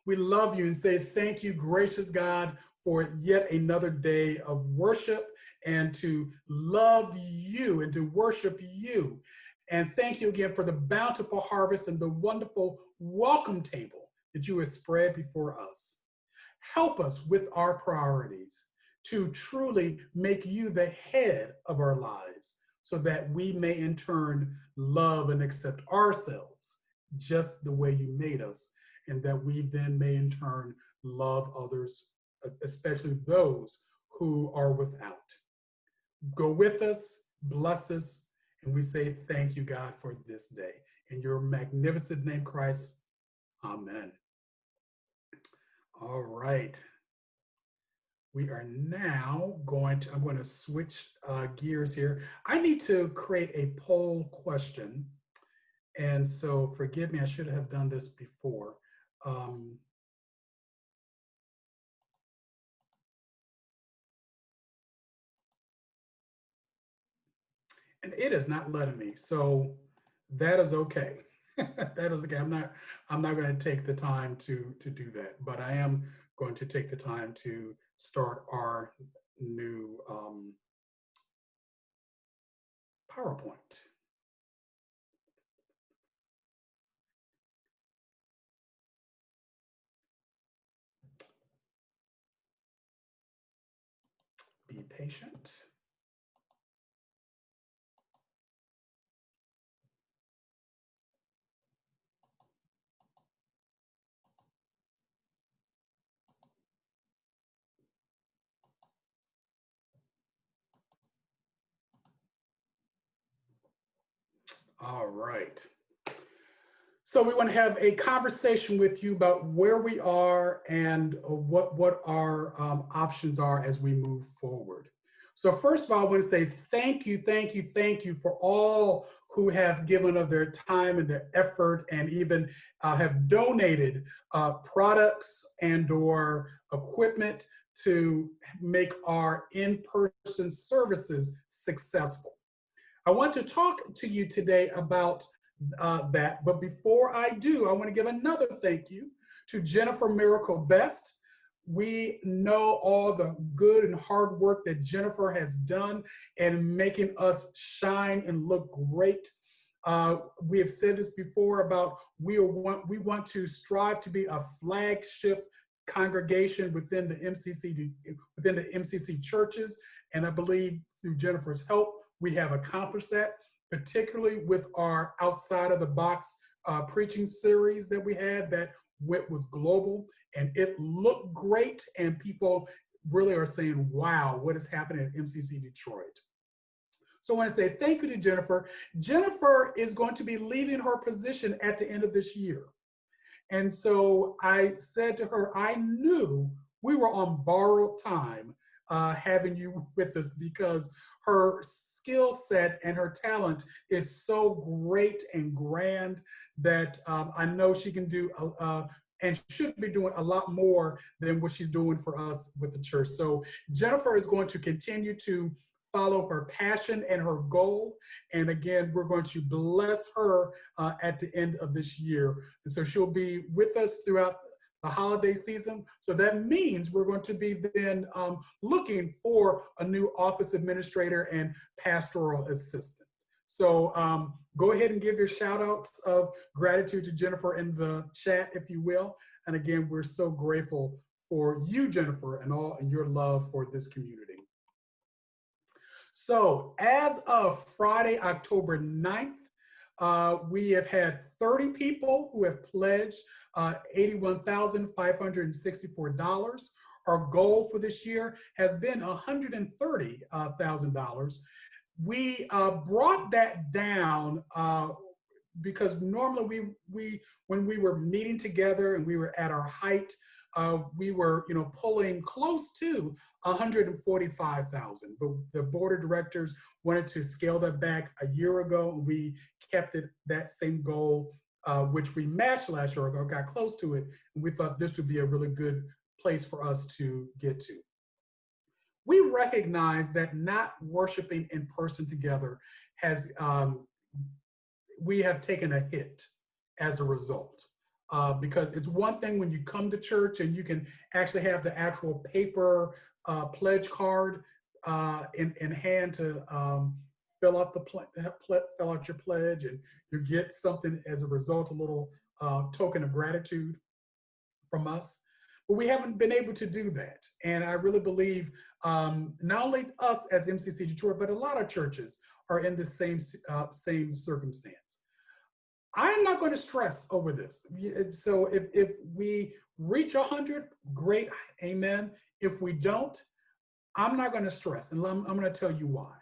We love you and say thank you, gracious God, for yet another day of worship and to love you and to worship you. And thank you again for the bountiful harvest and the wonderful welcome table that you have spread before us. Help us with our priorities to truly make you the head of our lives so that we may in turn love and accept ourselves just the way you made us, and that we then may in turn love others, especially those who are without. Go with us, bless us, and we say thank you, God, for this day. In your magnificent name, Christ, amen. All right. We are now I'm going to switch gears here. I need to create a poll question. And so forgive me, I should have done this before. And it is not letting me, so that is okay. That is okay. I'm not going to take the time to do that, but I am going to take the time to start our new PowerPoint. Be patient. All right. So we want to have a conversation with you about where we are and what our options are as we move forward. So first of all, I want to say thank you for all who have given of their time and their effort and even have donated products and or equipment to make our in-person services successful. I want to talk to you today about that, but before I do, I want to give another thank you to Jennifer Miracle Best. We know all the good and hard work that Jennifer has done in making us shine and look great. We have said this before about we want to strive to be a flagship congregation within the MCC churches, and I believe through Jennifer's help, we have accomplished that, particularly with our outside of the box preaching series that we had that was global, and it looked great, and people really are saying, wow, what is happening at MCC Detroit? So I want to say thank you to Jennifer. Jennifer is going to be leaving her position at the end of this year. And so I said to her, I knew we were on borrowed time having you with us, because her skill set and her talent is so great and grand that I know she can do and should be doing a lot more than what she's doing for us with the church. So Jennifer is going to continue to follow her passion and her goal. And again, we're going to bless her at the end of this year. And so she'll be with us throughout the holiday season. So that means we're going to be then looking for a new office administrator and pastoral assistant. So go ahead and give your shout outs of gratitude to Jennifer in the chat, if you will. And again, we're so grateful for you, Jennifer, and your love for this community. So as of Friday, October 9th, we have had 30 people who have pledged $81,564. Our goal for this year has been $130,000. We brought that down because normally when we were meeting together and we were at our height, we were pulling close to 145,000, but the board of directors wanted to scale that back a year ago, and we kept it that same goal, which we matched last year, or got close to it, and we thought this would be a really good place for us to get to. We recognize that not worshiping in person together has, we have taken a hit as a result. Because it's one thing when you come to church and you can actually have the actual paper pledge card in hand to fill out your pledge, and you get something as a result, a little token of gratitude from us. But we haven't been able to do that, and I really believe not only us as MCC Detroit, but a lot of churches are in the same circumstance. I'm not going to stress over this. So if we reach 100, great, amen. If we don't, I'm not going to stress, and I'm going to tell you why.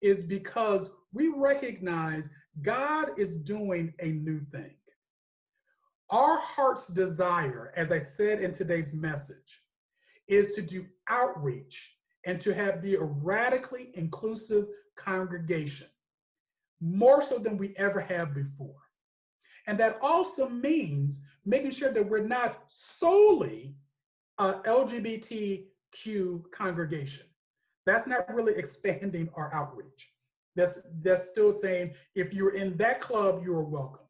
Is because we recognize God is doing a new thing. Our heart's desire, as I said in today's message, is to do outreach and to be a radically inclusive congregation, more so than we ever have before. And that also means making sure that we're not solely a LGBTQ congregation. That's not really expanding our outreach. That's still saying, if you're in that club, you are welcome.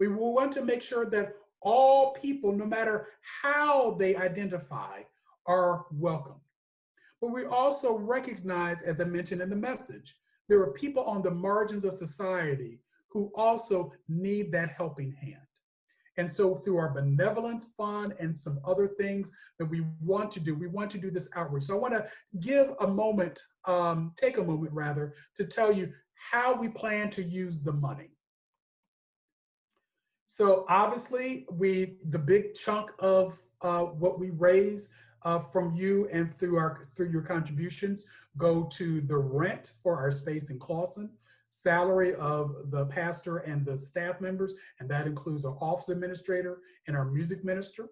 We will want to make sure that all people, no matter how they identify, are welcome. But we also recognize, as I mentioned in the message, there are people on the margins of society who also need that helping hand. And so through our benevolence fund and some other things that we want to do this outreach. So I want to give a moment, take a moment rather, to tell you how we plan to use the money. So obviously the big chunk of what we raise from you and through your contributions go to the rent for our space in Clawson, salary of the pastor and the staff members, and that includes our office administrator and our music minister.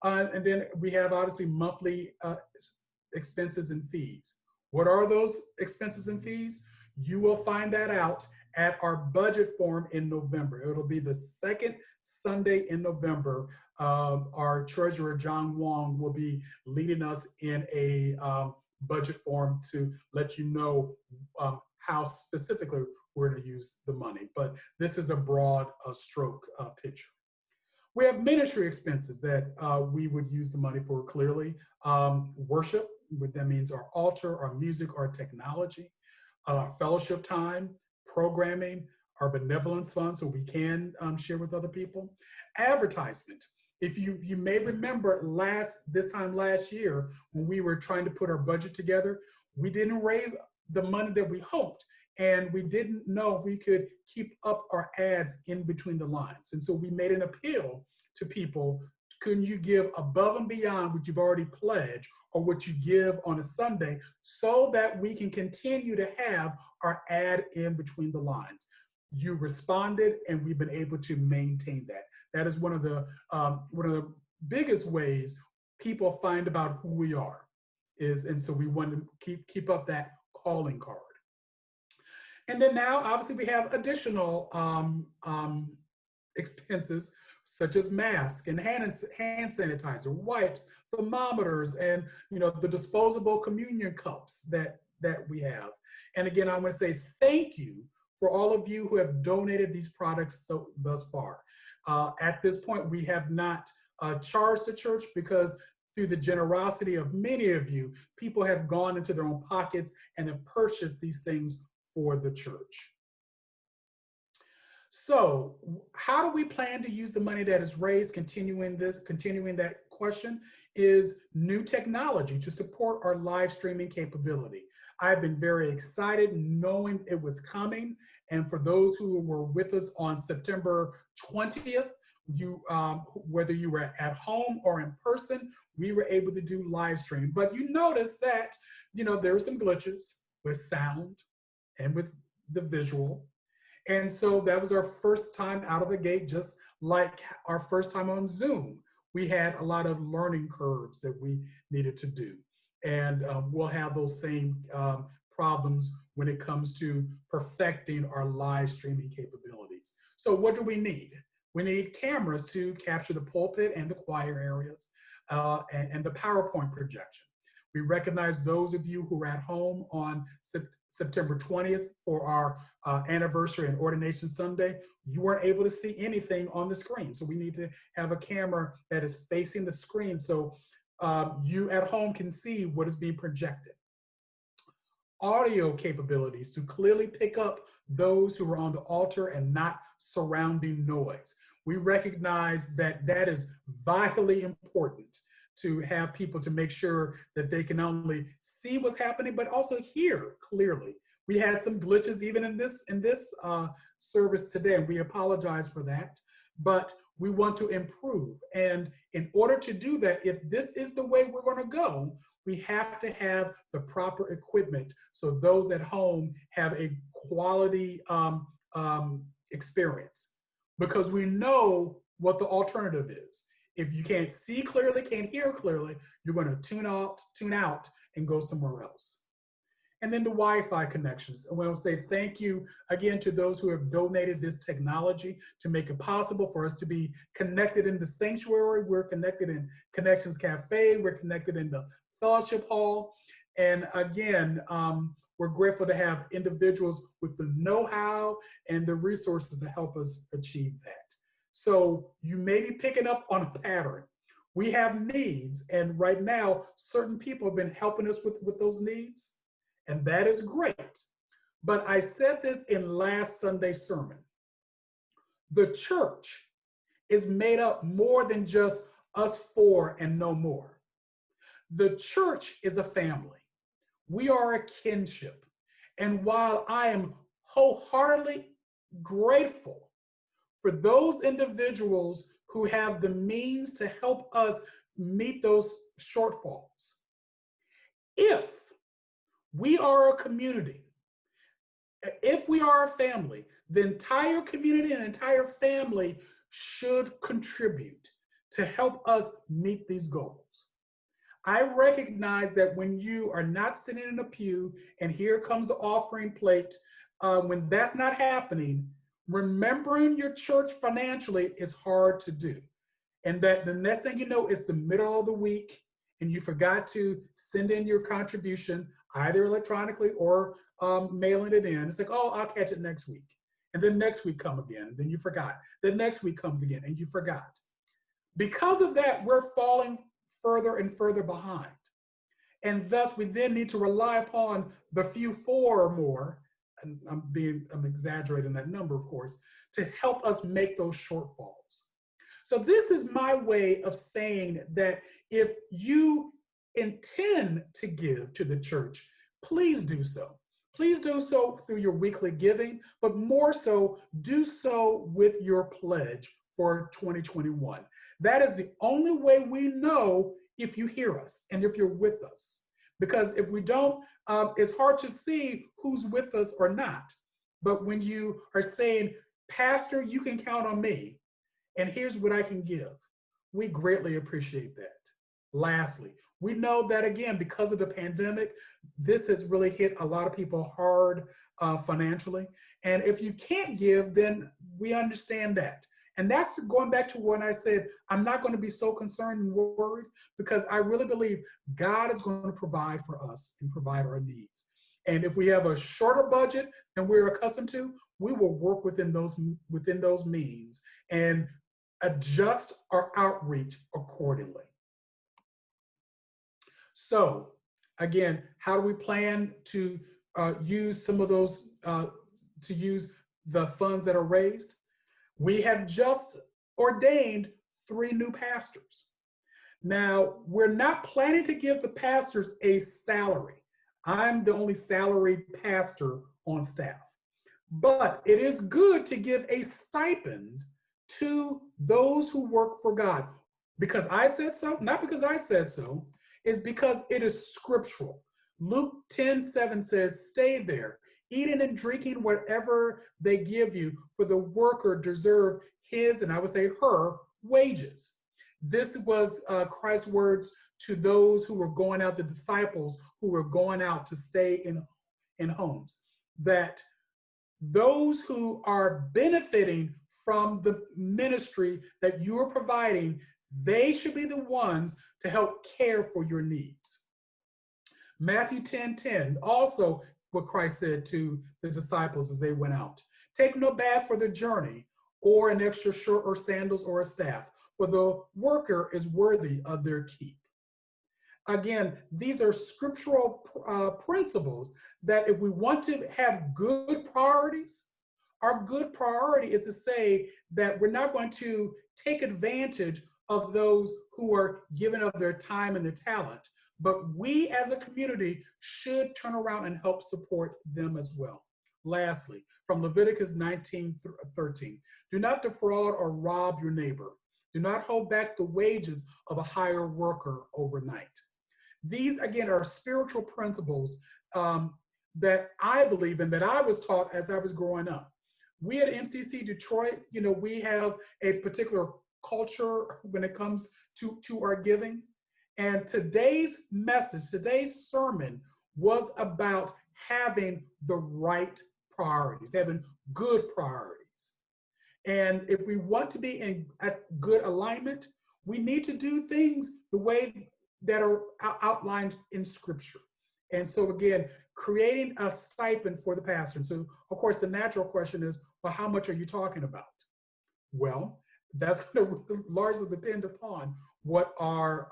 And then we have obviously monthly expenses and fees. What are those expenses and fees? You will find that out at our budget forum in November. It'll be the second Sunday in November. Our treasurer, John Wong, will be leading us in a budget forum to let you know how specifically we're going to use the money. But this is a broad stroke picture. We have ministry expenses that we would use the money for clearly. Worship, that means our altar, our music, our technology, fellowship time, programming, our benevolence fund, so we can share with other people. Advertisement. If you may remember this time last year when we were trying to put our budget together, we didn't raise the money that we hoped, and we didn't know if we could keep up our ads in between the lines. And so we made an appeal to people, couldn't you give above and beyond what you've already pledged or what you give on a Sunday, so that we can continue to have our ad in between the lines. You responded, and we've been able to maintain that. That is one of the biggest ways people find about who we are. And so we want to keep up that calling card. And then now, obviously, we have additional expenses such as masks and hand sanitizer, wipes, thermometers, and the disposable communion cups that we have. And again, I want to say thank you for all of you who have donated these products thus far. At this point, we have not charged the church because through the generosity of many of you, people have gone into their own pockets and have purchased these things for the church. So how do we plan to use the money that is raised? Continuing that question is new technology to support our live streaming capability. I've been very excited knowing it was coming. And for those who were with us on September 20th, whether you were at home or in person, we were able to do live stream. But you notice that, there were some glitches with sound and with the visual. And so that was our first time out of the gate, just like our first time on Zoom. We had a lot of learning curves that we needed to do. And we'll have those same problems when it comes to perfecting our live streaming capabilities. So what do we need? We need cameras to capture the pulpit and the choir areas and the PowerPoint projection. We recognize those of you who are at home on September 20th for our anniversary and ordination Sunday. You weren't able to see anything on the screen. So we need to have a camera that is facing the screen so you at home can see what is being projected. Audio capabilities to clearly pick up those who are on the altar and not surrounding noise. We recognize that that is vitally important to have people to make sure that they can not only see what's happening, but also hear clearly. We had some glitches even in this service today, and we apologize for that, but we want to improve. And in order to do that, if this is the way we're gonna go, we have to have the proper equipment so those at home have a quality experience, because we know what the alternative is. If you can't see clearly, can't hear clearly, you're going to tune out and go somewhere else. And then the Wi-Fi connections. I want to say thank you again to those who have donated this technology to make it possible for us to be connected in the sanctuary. We're connected in Connections Cafe. We're connected in the fellowship hall. And again, we're grateful to have individuals with the know-how and the resources to help us achieve that. So you may be picking up on a pattern. We have needs, and right now, certain people have been helping us with those needs, and that is great. But I said this in last Sunday's sermon. The church is made up more than just us four and no more. The church is a family. We are a kinship. And while I am wholeheartedly grateful for those individuals who have the means to help us meet those shortfalls, if we are a community, if we are a family, the entire community and entire family should contribute to help us meet these goals. I recognize that when you are not sitting in a pew and here comes the offering plate, when that's not happening, remembering your church financially is hard to do. And that the next thing you know, it's the middle of the week and you forgot to send in your contribution, either electronically or mailing it in. It's like, oh, I'll catch it next week. And then next week come again, then you forgot. Then next week comes again and you forgot. Because of that, we're falling further and further behind. And thus we then need to rely upon the few four or more, and I'm exaggerating that number, of course, to help us make those shortfalls. So this is my way of saying that if you intend to give to the church, please do so. Please do so through your weekly giving, but more so, do so with your pledge for 2021. That is the only way we know if you hear us and if you're with us. Because if we don't, it's hard to see who's with us or not. But when you are saying, Pastor, you can count on me, and here's what I can give. We greatly appreciate that. Lastly, we know that again, because of the pandemic, this has really hit a lot of people hard financially. And if you can't give, then we understand that. And that's going back to when I said, I'm not going to be so concerned and worried, because I really believe God is going to provide for us and provide our needs. And if we have a shorter budget than we're accustomed to, we will work within those means and adjust our outreach accordingly. So again, how do we plan to use some of those, to use the funds that are raised? We have just ordained 3 new pastors. Now, we're not planning to give the pastors a salary. I'm the only salaried pastor on staff. But it is good to give a stipend to those who work for God. Because I said so, not because I said so, is because it is scriptural. Luke 10:7 says, stay there, eating and drinking whatever they give you, for the worker deserve his, and I would say her, wages. This was Christ's words to those who were going out, the disciples who were going out to stay in homes, that those who are benefiting from the ministry that you are providing, they should be the ones to help care for your needs. Matthew 10:10, also what Christ said to the disciples as they went out. Take no bag for the journey, or an extra shirt or sandals or a staff, for the worker is worthy of their keep. Again, these are scriptural principles that if we want to have good priorities, our good priority is to say that we're not going to take advantage of those who are giving up their time and their talent, but we as a community should turn around and help support them as well. Lastly, from Leviticus 19:13, do not defraud or rob your neighbor. Do not hold back the wages of a hired worker overnight. These, again, are spiritual principles that I believe in, that I was taught as I was growing up. We at MCC Detroit, we have a particular culture when it comes to our giving. And today's message, today's sermon was about having the right priorities, having good priorities. And if we want to be in good alignment, we need to do things the way that are outlined in Scripture. And so again, creating a stipend for the pastor. And so, of course, the natural question is, well, how much are you talking about? Well, that's going to largely depend upon what our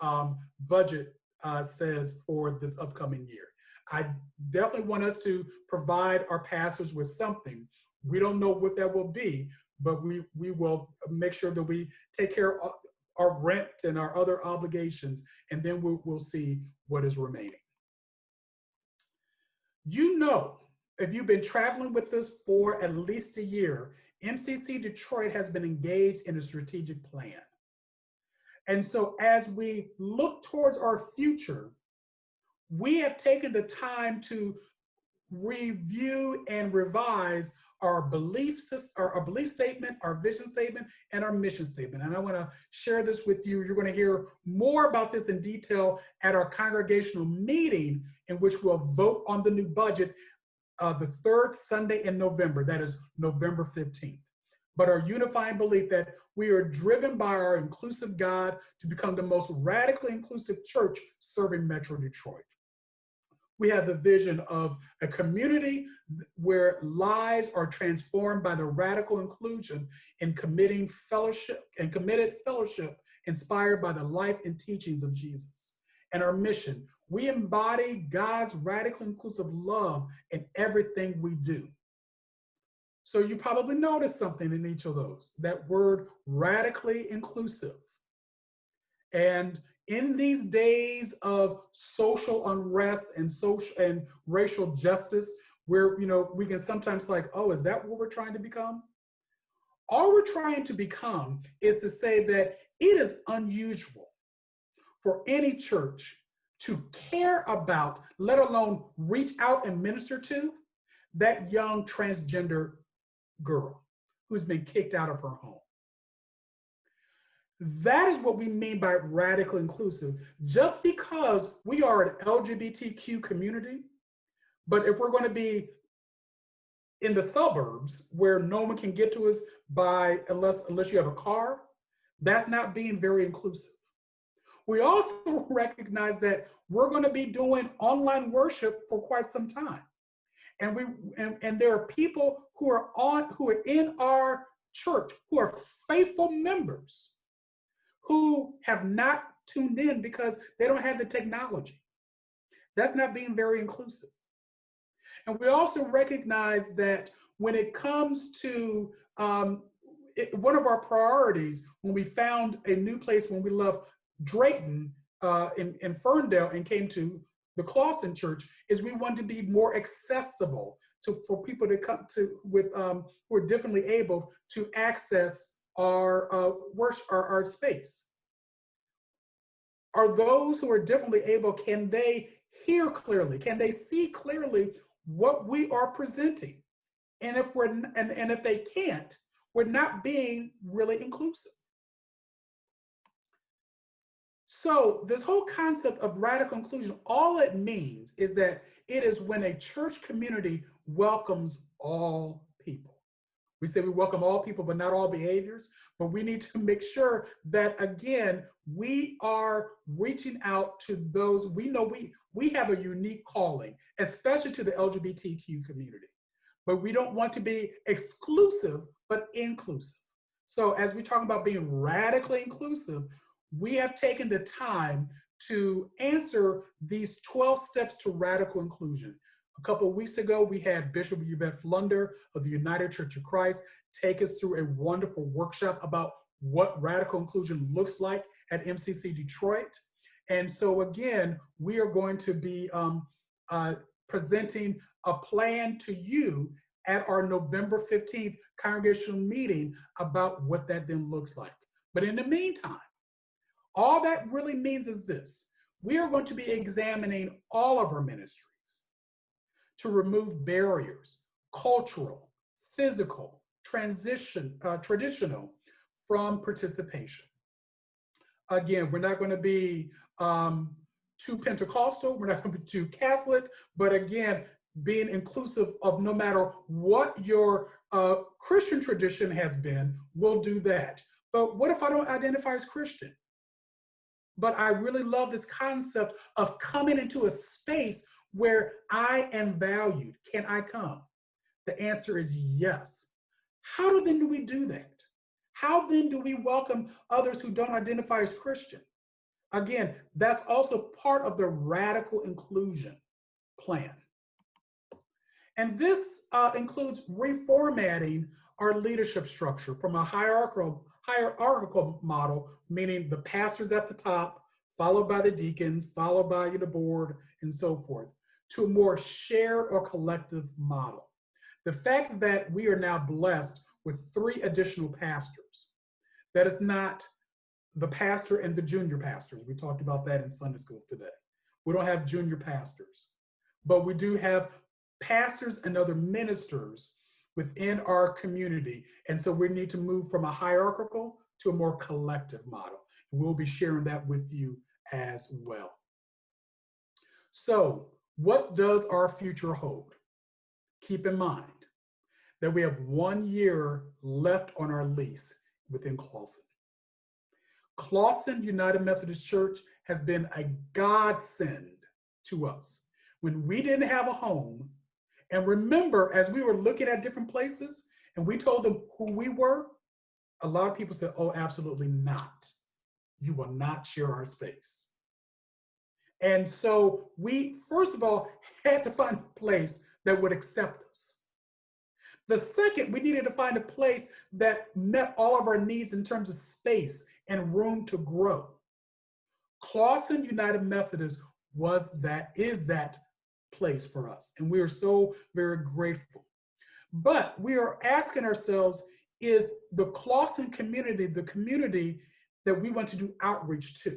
budget says for this upcoming year. I definitely want us to provide our pastors with something. We don't know what that will be, but we will make sure that we take care of our rent and our other obligations, and then we'll see what is remaining. If you've been traveling with us for at least a year, MCC Detroit has been engaged in a strategic plan. And so as we look towards our future, we have taken the time to review and revise our belief statement, our vision statement, and our mission statement. And I want to share this with you. You're going to hear more about this in detail at our congregational meeting, in which we'll vote on the new budget the 3rd Sunday in November. That is November 15th. But our unifying belief that we are driven by our inclusive God to become the most radically inclusive church serving Metro Detroit. We have the vision of a community where lives are transformed by the radical inclusion and committed fellowship inspired by the life and teachings of Jesus. And our mission, we embody God's radically inclusive love in everything we do. So you probably noticed something in each of those, that word radically inclusive. And in these days of social unrest and social and racial justice, where we can sometimes is that what we're trying to become? All we're trying to become is to say that it is unusual for any church to care about, let alone reach out and minister to, that young transgender girl who's been kicked out of her home. That is what we mean by radical inclusive. Just because we are an LGBTQ community, but if we're going to be in the suburbs where no one can get to us unless you have a car, that's not being very inclusive. We also recognize that we're going to be doing online worship for quite some time. And there are people who are in our church who are faithful members who have not tuned in because they don't have the technology. That's not being very inclusive. And we also recognize that when it comes to one of our priorities, when we found a new place, when we left Drayton in Ferndale and came to the Clawson Church, is we want to be more accessible for people to come to who are differently able to access our worship, our space. Are those who are differently able, can they hear clearly? Can they see clearly what we are presenting? And if they can't, we're not being really inclusive. So this whole concept of radical inclusion, all it means is that it is when a church community welcomes all people. We say we welcome all people, but not all behaviors. But we need to make sure that, again, we are reaching out to those. We know we have a unique calling, especially to the LGBTQ community. But we don't want to be exclusive, but inclusive. So as we talk about being radically inclusive, we have taken the time to answer these 12 steps to radical inclusion. A couple of weeks ago, we had Bishop Yvette Flunder of the United Church of Christ take us through a wonderful workshop about what radical inclusion looks like at MCC Detroit. And so again, we are going to be presenting a plan to you at our November 15th congregational meeting about what that then looks like. But in the meantime, all that really means is this: we are going to be examining all of our ministries to remove barriers, cultural, physical, traditional, from participation. Again, we're not going to be too Pentecostal, we're not going to be too Catholic, but again, being inclusive of no matter what your Christian tradition has been, we'll do that. But what if I don't identify as Christian? But I really love this concept of coming into a space where I am valued. Can I come? The answer is yes. How then do we do that? How then do we welcome others who don't identify as Christian? Again, that's also part of the radical inclusion plan. And this includes reformatting our leadership structure from a hierarchical model, meaning the pastors at the top, followed by the deacons, followed by the board, and so forth, to a more shared or collective model. The fact that we are now blessed with 3 additional pastors, that is not the pastor and the junior pastors. We talked about that in Sunday school today. We don't have junior pastors, but we do have pastors and other ministers within our community. And so we need to move from a hierarchical to a more collective model. And we'll be sharing that with you as well. So what does our future hold? Keep in mind that we have 1 year left on our lease within Clawson. Clawson United Methodist Church has been a godsend to us. When we didn't have a home, and remember, as we were looking at different places and we told them who we were, a lot of people said, oh, absolutely not. You will not share our space. And so we, first of all, had to find a place that would accept us. The second, we needed to find a place that met all of our needs in terms of space and room to grow. Clawson United Methodist is that place for us. And we are so very grateful. But we are asking ourselves, is the Clawson community the community that we want to do outreach to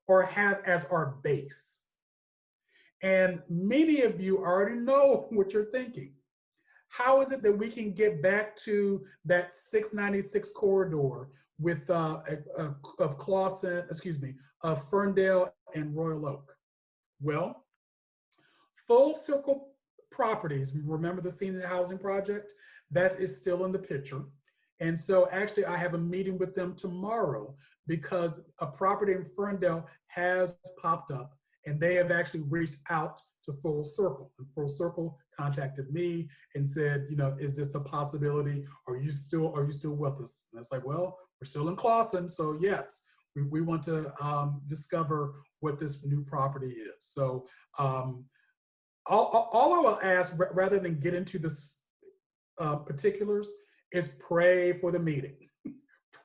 or have as our base? And many of you already know what you're thinking. How is it that we can get back to that 696 corridor with of Clawson, excuse me, of Ferndale and Royal Oak. Well, Full Circle Properties, remember the senior housing project? That is still in the picture. And so actually I have a meeting with them tomorrow because a property in Ferndale has popped up and they have actually reached out to Full Circle. And Full Circle contacted me and said, you know, is this a possibility? Are you still with us? And it's like, well, we're still in Clawson, so yes, we want to discover what this new property is. So all I will ask, rather than get into the particulars, is pray for the meeting.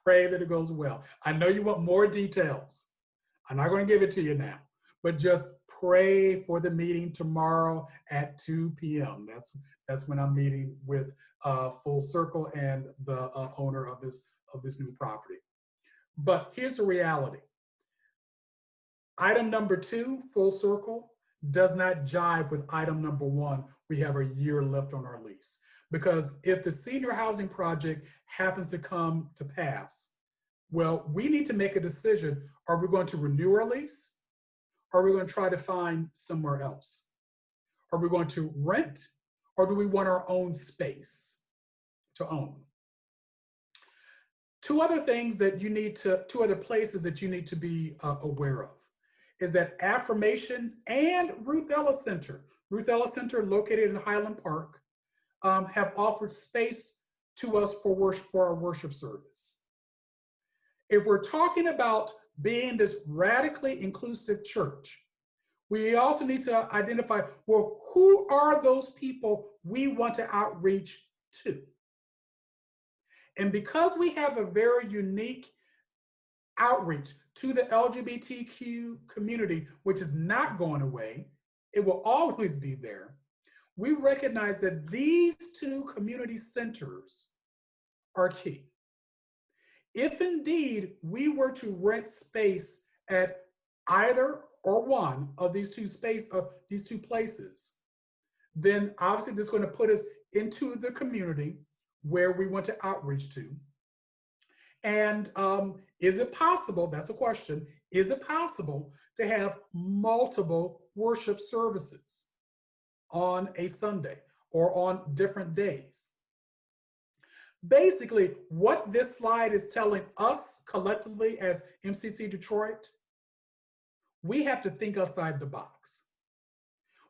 Pray that it goes well. I know you want more details. I'm not going to give it to you now, but just pray for the meeting tomorrow at 2 p.m. That's when I'm meeting with Full Circle and the owner of this new property. But here's the reality. Item number 2, Full Circle, does not jive with item number 1. We have a year left on our lease. Because if the senior housing project happens to come to pass, well, we need to make a decision. Are we going to renew our lease? Are we going to try to find somewhere else? Are we going to rent? Or do we want our own space to own? Two other places that you need to be aware of is that Affirmations and Ruth Ellis Center located in Highland Park, have offered space to us for our worship service. If we're talking about being this radically inclusive church, we also need to identify, well, who are those people we want to outreach to? And because we have a very unique outreach to the LGBTQ community, which is not going away, it will always be there. We recognize that these 2 community centers are key. If indeed we were to rent space at either or one of these two places, then obviously this is going to put us into the community where we want to outreach to. And is it possible, that's a question, is it possible to have multiple worship services on a Sunday or on different days? Basically, what this slide is telling us collectively as MCC Detroit, we have to think outside the box.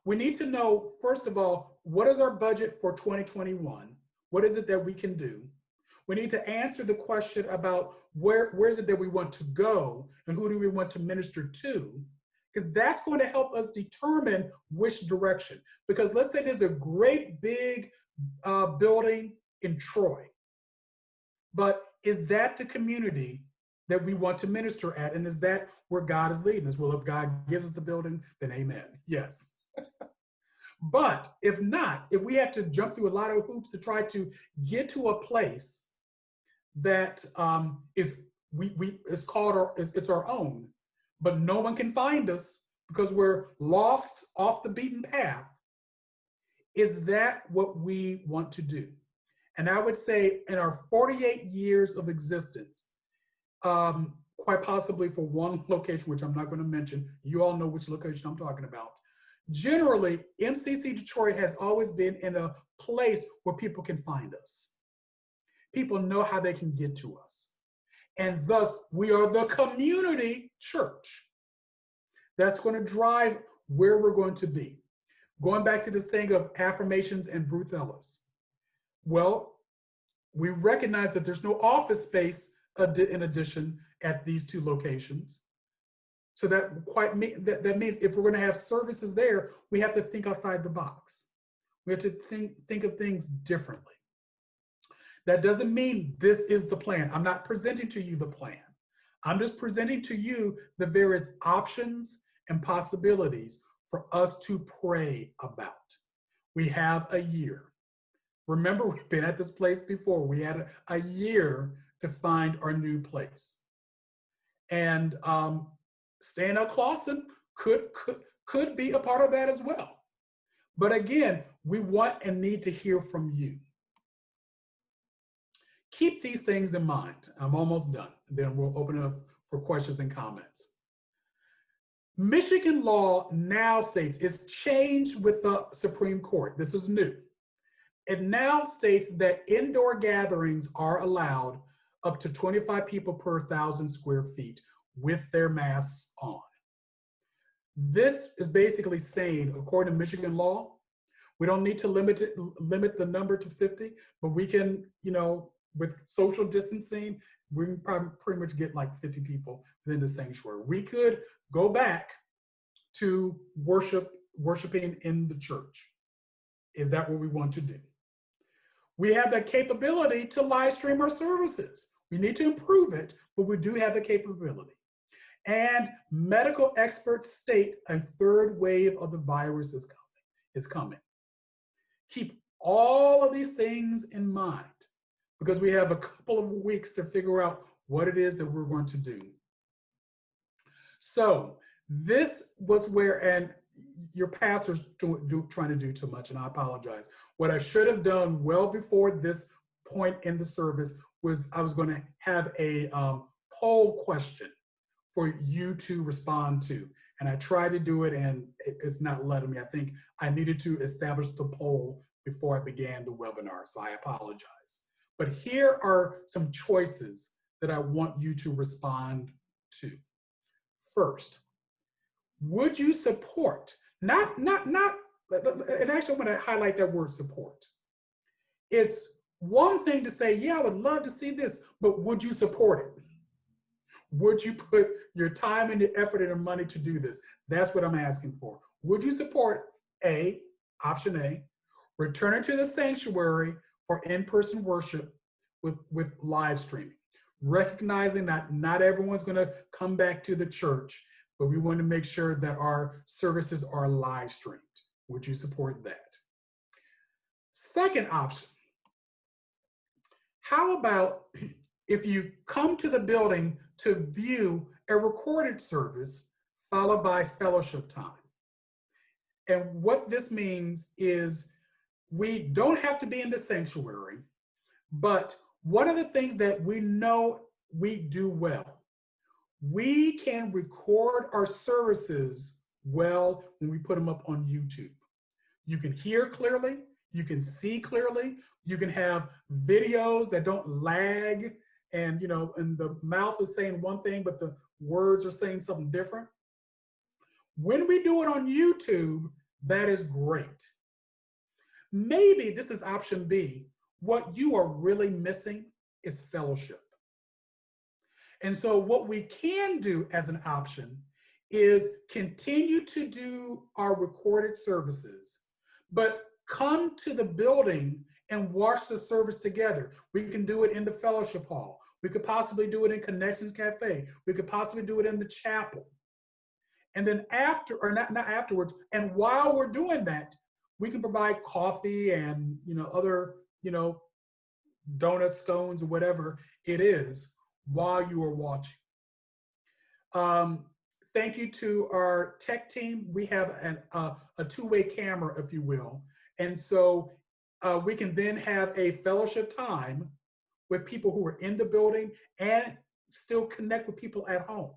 We need to know, first of all, what is our budget for 2021? What is it that we can do? We need to answer the question about where is it that we want to go and who do we want to minister to? Because that's going to help us determine which direction. Because let's say there's a great big building in Troy, but is that the community that we want to minister at? And is that where God is leading us? Well, if God gives us the building, then amen, yes. But if not, if we have to jump through a lot of hoops to try to get to a place that it's our own, but no one can find us because we're lost off the beaten path, is that what we want to do? And I would say in our 48 years of existence, quite possibly for one location, which I'm not going to mention, you all know which location I'm talking about. Generally, MCC Detroit has always been in a place where people can find us. People know how they can get to us. And thus, we are the community church that's going to drive where we're going to be. Going back to this thing of Affirmations and Ruth Ellis. Well, we recognize that there's no office space in addition at these 2 locations. So that means if we're going to have services there, we have to think outside the box. We have to think of things differently. That doesn't mean this is the plan. I'm not presenting to you the plan. I'm just presenting to you the various options and possibilities for us to pray about. We have a year. Remember, we've been at this place before. We had a year to find our new place. And staying at Clawson could be a part of that as well. But again, we want and need to hear from you. Keep these things in mind. I'm almost done. Then we'll open it up for questions and comments. Michigan law now states, it's changed with the Supreme Court. This is new. It now states that indoor gatherings are allowed up to 25 people per 1,000 square feet with their masks on. This is basically saying, according to Michigan law, we don't need to limit the number to 50, but we can, with social distancing, we can probably pretty much get like 50 people within the sanctuary. We could go back to worshiping in the church. Is that what we want to do? We have the capability to live stream our services. We need to improve it, but we do have the capability. And medical experts state a third wave of the virus is coming. Keep all of these things in mind because we have a couple of weeks to figure out what it is that we're going to do. So this was where, and your pastor's trying to do too much, and I apologize. What I should have done well before this point in the service was I was going to have a poll question for you to respond to. And I tried to do it and it's not letting me. I think I needed to establish the poll before I began the webinar, so I apologize. But here are some choices that I want you to respond to. First, would you support, and actually I'm gonna highlight that word support. It's one thing to say, yeah, I would love to see this, but would you support it? Would you put your time and your effort and your money to do this? That's what I'm asking for. Would you support option A, returning to the sanctuary for in-person worship with live streaming? Recognizing that not everyone's gonna come back to the church, but we want to make sure that our services are live streamed. Would you support that? Second option, how about if you come to the building to view a recorded service followed by fellowship time? And what this means is we don't have to be in the sanctuary, but one of the things that we know we do well, we can record our services well when we put them up on YouTube. You can hear clearly, you can see clearly, you can have videos that don't lag and and the mouth is saying one thing, but the words are saying something different. When we do it on YouTube, that is great. Maybe this is option B. What you are really missing is fellowship. And so what we can do as an option is continue to do our recorded services, but come to the building and watch the service together. We can do it in the fellowship hall. We could possibly do it in Connections Cafe. We could possibly do it in the chapel. And then not afterwards, and while we're doing that, we can provide coffee and other donuts, scones, or whatever it is while you are watching. Thank you to our tech team. We have a two-way camera, if you will. And so we can then have a fellowship time with people who are in the building and still connect with people at home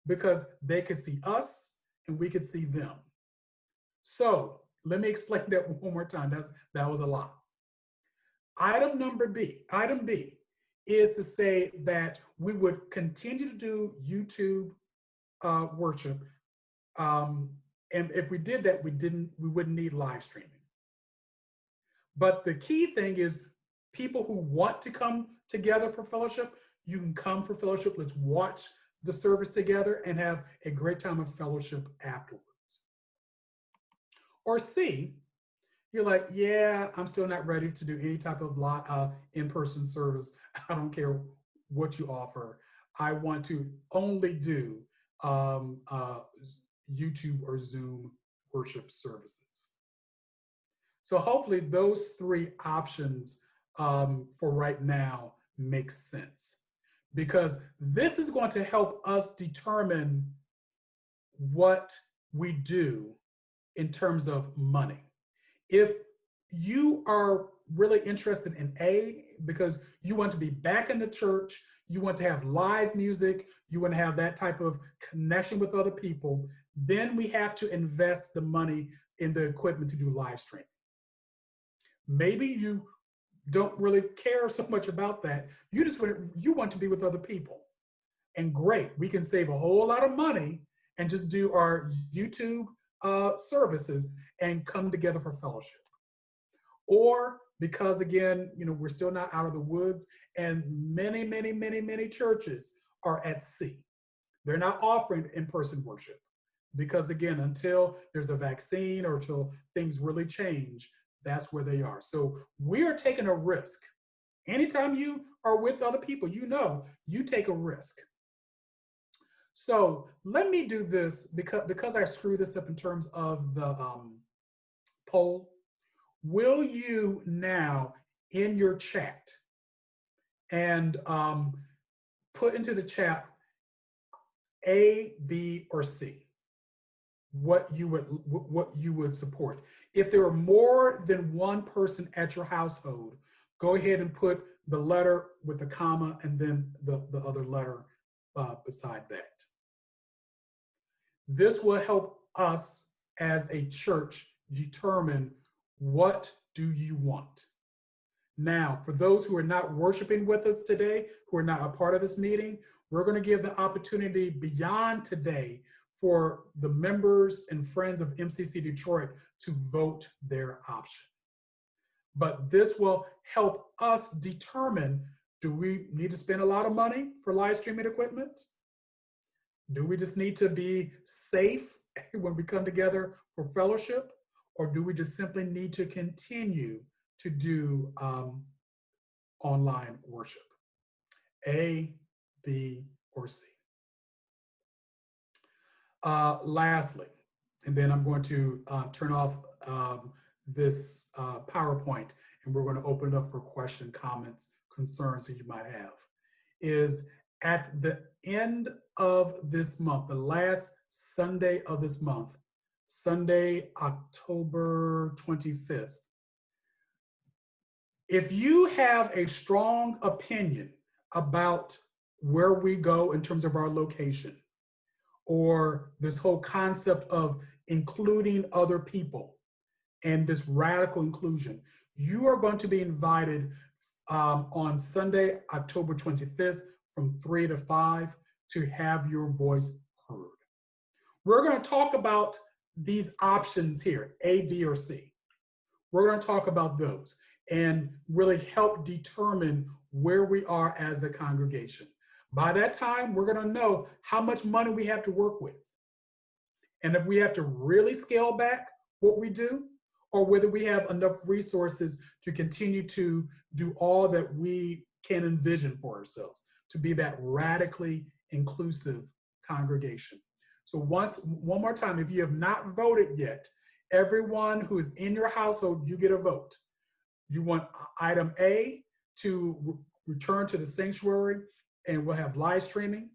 because they could see us and we could see them. So let me explain that one more time. That was a lot. Item B is to say that we would continue to do YouTube worship. And if we did that, we wouldn't need live streaming. But the key thing is people who want to come together for fellowship, you can come for fellowship. Let's watch the service together and have a great time of fellowship afterwards. Or C, you're like, yeah, I'm still not ready to do any type of in-person service. I don't care what you offer. I want to only do YouTube or Zoom worship services. So hopefully those three options for right now make sense, because this is going to help us determine what we do in terms of money. If you are really interested in A, because you want to be back in the church, you want to have live music, you want to have that type of connection with other people, then we have to invest the money in the equipment to do live stream. Maybe you don't really care so much about that. You want to be with other people. And great, we can save a whole lot of money and just do our YouTube services and come together for fellowship. Or because again, we're still not out of the woods, and many churches are at sea. They're not offering in-person worship because again, until there's a vaccine or until things really change, that's where they are. So we are taking a risk. Anytime you are with other people, you take a risk. So let me do this because I screwed this up in terms of the poll. Will you now in your chat and put into the chat A, B, or C, what you would support? If there are more than one person at your household, go ahead and put the letter with the comma and then the other letter beside that. This will help us as a church determine what do you want. Now, for those who are not worshiping with us today, who are not a part of this meeting, we're going to give the opportunity beyond today for the members and friends of MCC Detroit to vote their option. But this will help us determine, do we need to spend a lot of money for live streaming equipment? Do we just need to be safe when we come together for fellowship? Or do we just simply need to continue to do online worship? A, B, or C. Lastly, and then I'm going to turn off this PowerPoint, and we're going to open it up for questions, comments, concerns that you might have, is at the end of this month, the last Sunday of this month, Sunday, October 25th, if you have a strong opinion about where we go in terms of our location, or this whole concept of including other people and this radical inclusion, you are going to be invited on Sunday, October 25th from 3 to 5 to have your voice heard. We're going to talk about these options here, A, B, or C. We're going to talk about those and really help determine where we are as a congregation. By that time, we're going to know how much money we have to work with. And if we have to really scale back what we do, or whether we have enough resources to continue to do all that we can envision for ourselves, to be that radically inclusive congregation. So one more time, if you have not voted yet, everyone who is in your household, you get a vote. You want item A to return to the sanctuary, and we'll have live streaming.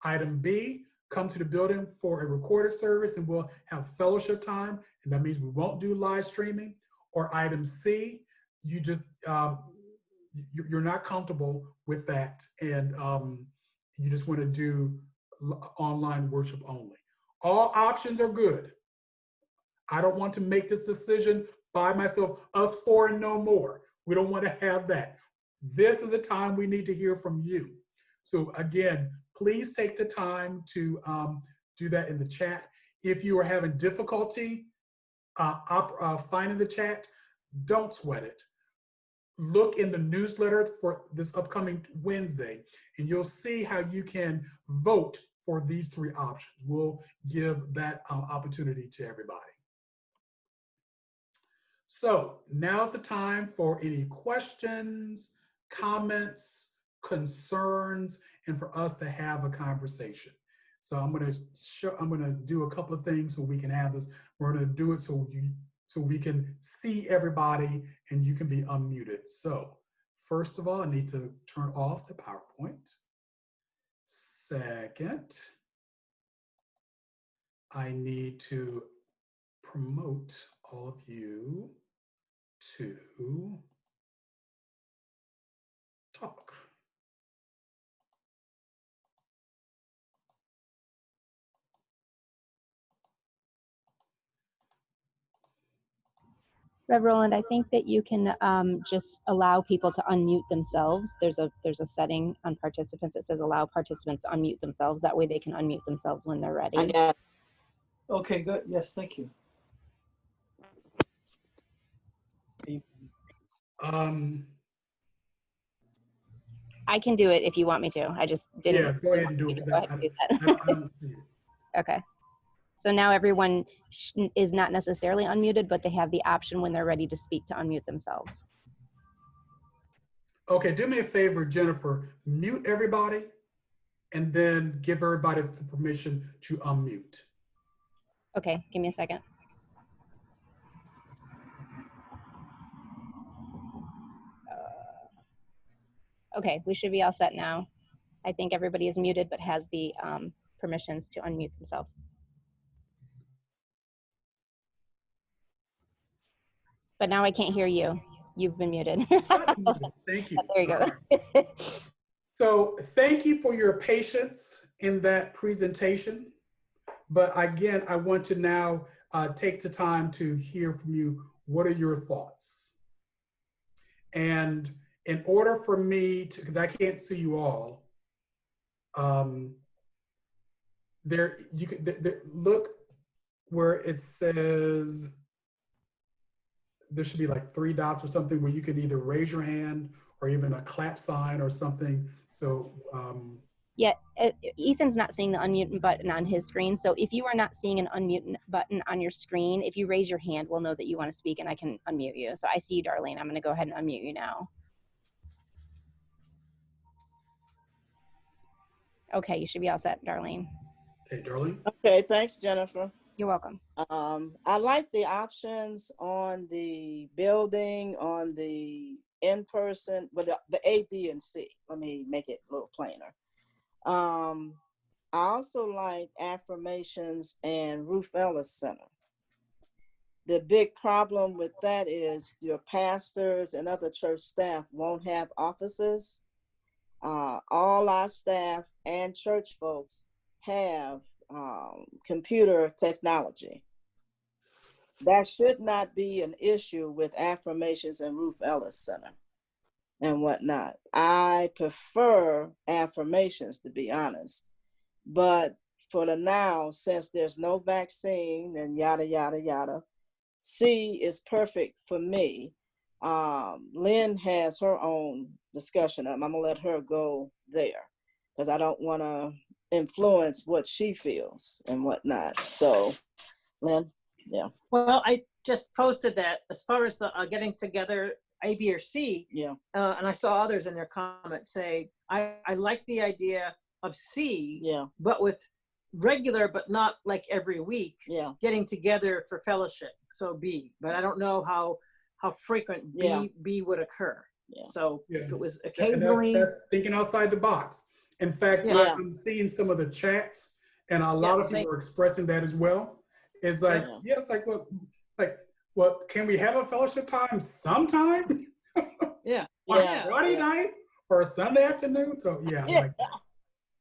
Item B, come to the building for a recorded service and we'll have fellowship time, and that means we won't do live streaming. Or item C, you just, you're not comfortable with that, and you just want to do online worship only. All options are good. I don't want to make this decision by myself, us four and no more. We don't want to have that. This is a time we need to hear from you. So again, please take the time to do that in the chat. If you are having difficulty finding the chat, don't sweat it. Look in the newsletter for this upcoming Wednesday, and you'll see how you can vote for these three options. We'll give that opportunity to everybody. So now's the time for any questions, comments, concerns, and for us to have a conversation. So I'm gonna do a couple of things so we can have this. We're gonna do it so we can see everybody and you can be unmuted. So first of all, I need to turn off the PowerPoint. Second, I need to promote all of you to talk. Rev Roland, I think that you can just allow people to unmute themselves. There's a setting on participants that says allow participants to unmute themselves. That way they can unmute themselves when they're ready. I got it. Okay, good. Yes, thank you. I can do it if you want me to. I just didn't. Yeah, go ahead and do it because I don't see it. Okay. So now everyone is not necessarily unmuted, but they have the option when they're ready to speak to unmute themselves. Okay, do me a favor, Jennifer, mute everybody and then give everybody the permission to unmute. Okay, give me a second. Okay, we should be all set now. I think everybody is muted but has the permissions to unmute themselves. But now I can't hear you. You've been muted. Thank you. There you go. Right. So thank you for your patience in that presentation. But again, I want to now take the time to hear from you. What are your thoughts? And in order for me to, because I can't see you all, look where it says, there should be like 3 dots or something where you can either raise your hand or even a clap sign or something. So yeah, Ethan's not seeing the unmute button on his screen. So if you are not seeing an unmute button on your screen, if you raise your hand, we'll know that you want to speak and I can unmute you. So I see you, Darlene. I'm going to go ahead and unmute you now. Okay, you should be all set, Darlene. hey, Darlene. Okay, thanks, Jennifer. You're welcome. I like the options on the building, on the in-person, but the A, B, and C. Let me make it a little plainer. I also like affirmations and Ruth Ellis Center. The big problem with that is your pastors and other church staff won't have offices. All our staff and church folks have computer technology. That should not be an issue with affirmations and Ruth Ellis Center and whatnot. I prefer affirmations, to be honest. But for the now, since there's no vaccine and yada, yada, yada, C is perfect for me. Lynn has her own discussion. I'm gonna let her go there because I don't want to influence what she feels and whatnot. So, Lynn, yeah. Well, I just posted that as far as the getting together A, B, or C. Yeah. And I saw others in their comments say, I like the idea of C, Yeah. but with regular, but not like every week, Yeah. getting together for fellowship. So B, but I don't know how frequent B would occur. Yeah. So Yeah. if it was And occasionally. that's thinking outside the box. In fact, Yeah. I'm seeing some of the chats and a lot of people are expressing that as well. It's like, it's like, well, can we have a fellowship time sometime? Yeah. On a Friday night or a Sunday afternoon? So like,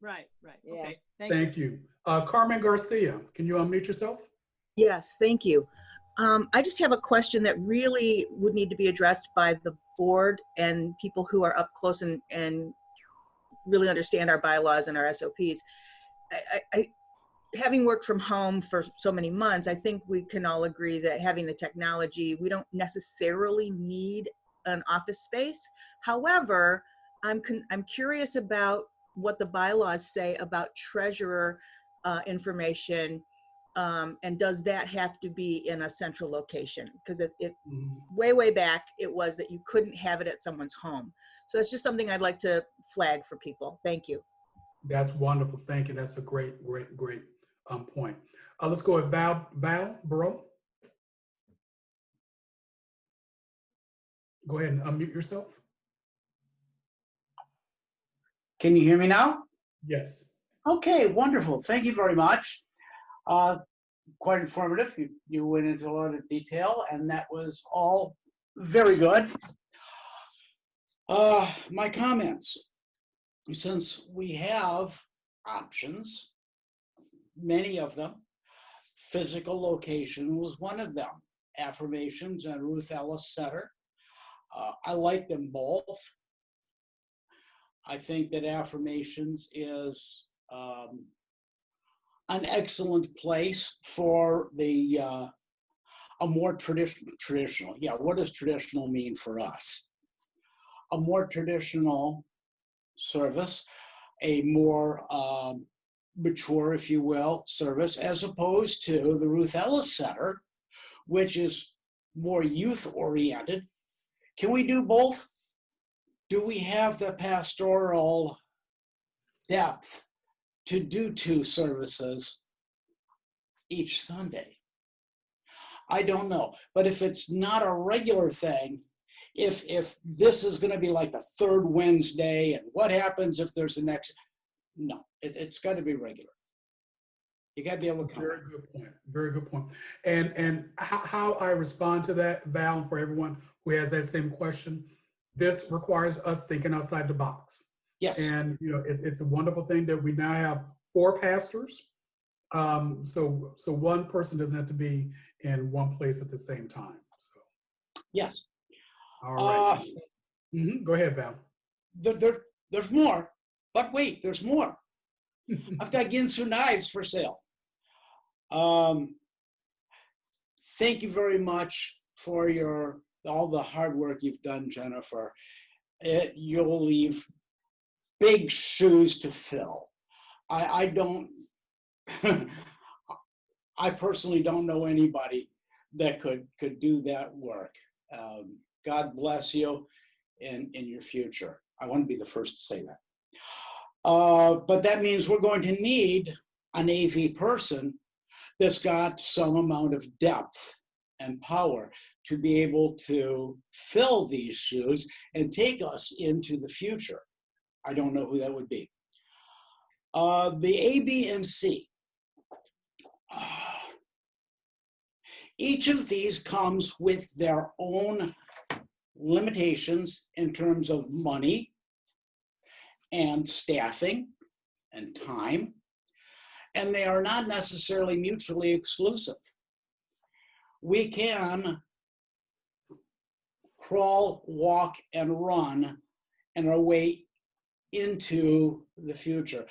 Right. Yeah. Okay. thank you. Carmen Garcia, can you unmute yourself? Yes, thank you. I just have a question that really would need to be addressed by the board and people who are up close and really understand our bylaws and our SOPs. Having worked from home for so many months, I think we can all agree that having the technology, we don't necessarily need an office space. However, I'm curious about what the bylaws say about treasurer information, and does that have to be in a central location? Because way back, it was that you couldn't have it at someone's home. So it's just something I'd like to flag for people. Thank you. That's wonderful. Thank you. That's a great point. Let's go with Val Barrow. Go ahead and unmute yourself. Can you hear me now? Yes. Okay, wonderful. Thank you very much. Quite informative. You went into a lot of detail, and that was all very good. My comments, since we have options, many of them, physical location was one of them. Affirmations and Ruth Ellis Center. I like them both. I think that Affirmations is an excellent place for the a more traditional. Yeah, what does traditional mean for us? A more traditional service, a more mature, if you will, service, as opposed to the Ruth Ellis Center, which is more youth oriented. Can we do both? Do we have the pastoral depth to do 2 services each Sunday? I don't know. But if it's not a regular thing, if this is going to be like the 3rd Wednesday, and what happens if there's a next? No, it's got to be regular. You got to be able to come. Very good point. Very good point. And how I respond to that, Val, and for everyone who has that same question, this requires us thinking outside the box. Yes. And it's a wonderful thing that we now have 4 pastors. So one person doesn't have to be in one place at the same time. So yes. all right. Go ahead, Val. There's more, but wait, there's more. I've got Ginsu knives for sale. Thank you very much for all the hard work you've done, Jennifer. You'll leave big shoes to fill. I don't, I personally don't know anybody that could do that work. God bless you in your future. I want to be the first to say that. But that means we're going to need an AV person that's got some amount of depth and power to be able to fill these shoes and take us into the future. I don't know who that would be. The A, B, and C. Each of these comes with their own limitations in terms of money and staffing and time, and they are not necessarily mutually exclusive. We can crawl, walk, and run in our way into the future.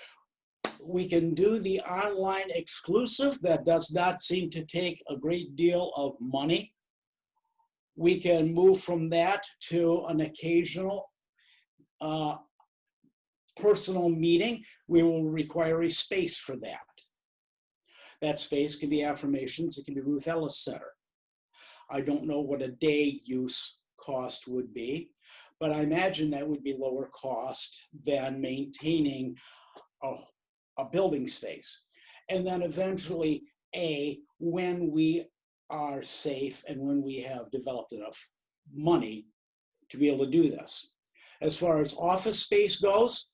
We can do the online exclusive that does not seem to take a great deal of money. We can move from that to an occasional personal meeting. We will require a space for that. That space can be Affirmations, it can be Ruth Ellis Center. I don't know what a day use cost would be, but I imagine that would be lower cost than maintaining a building space. And then eventually, when we are safe and when we have developed enough money to be able to do this. As far as office space goes,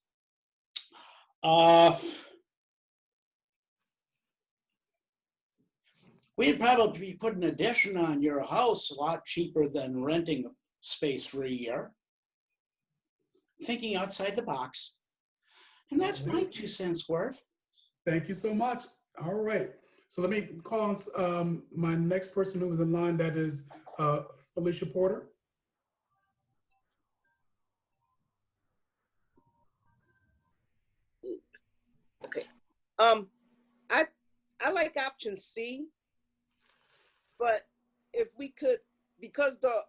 we'd probably be putting an addition on your house a lot cheaper than renting space for a year. Thinking outside the box. And that's my 2 cents worth. Thank you so much. All right. So let me call on my next person who was in line. That is Felicia Porter. Okay. I like option C, but if we could, because the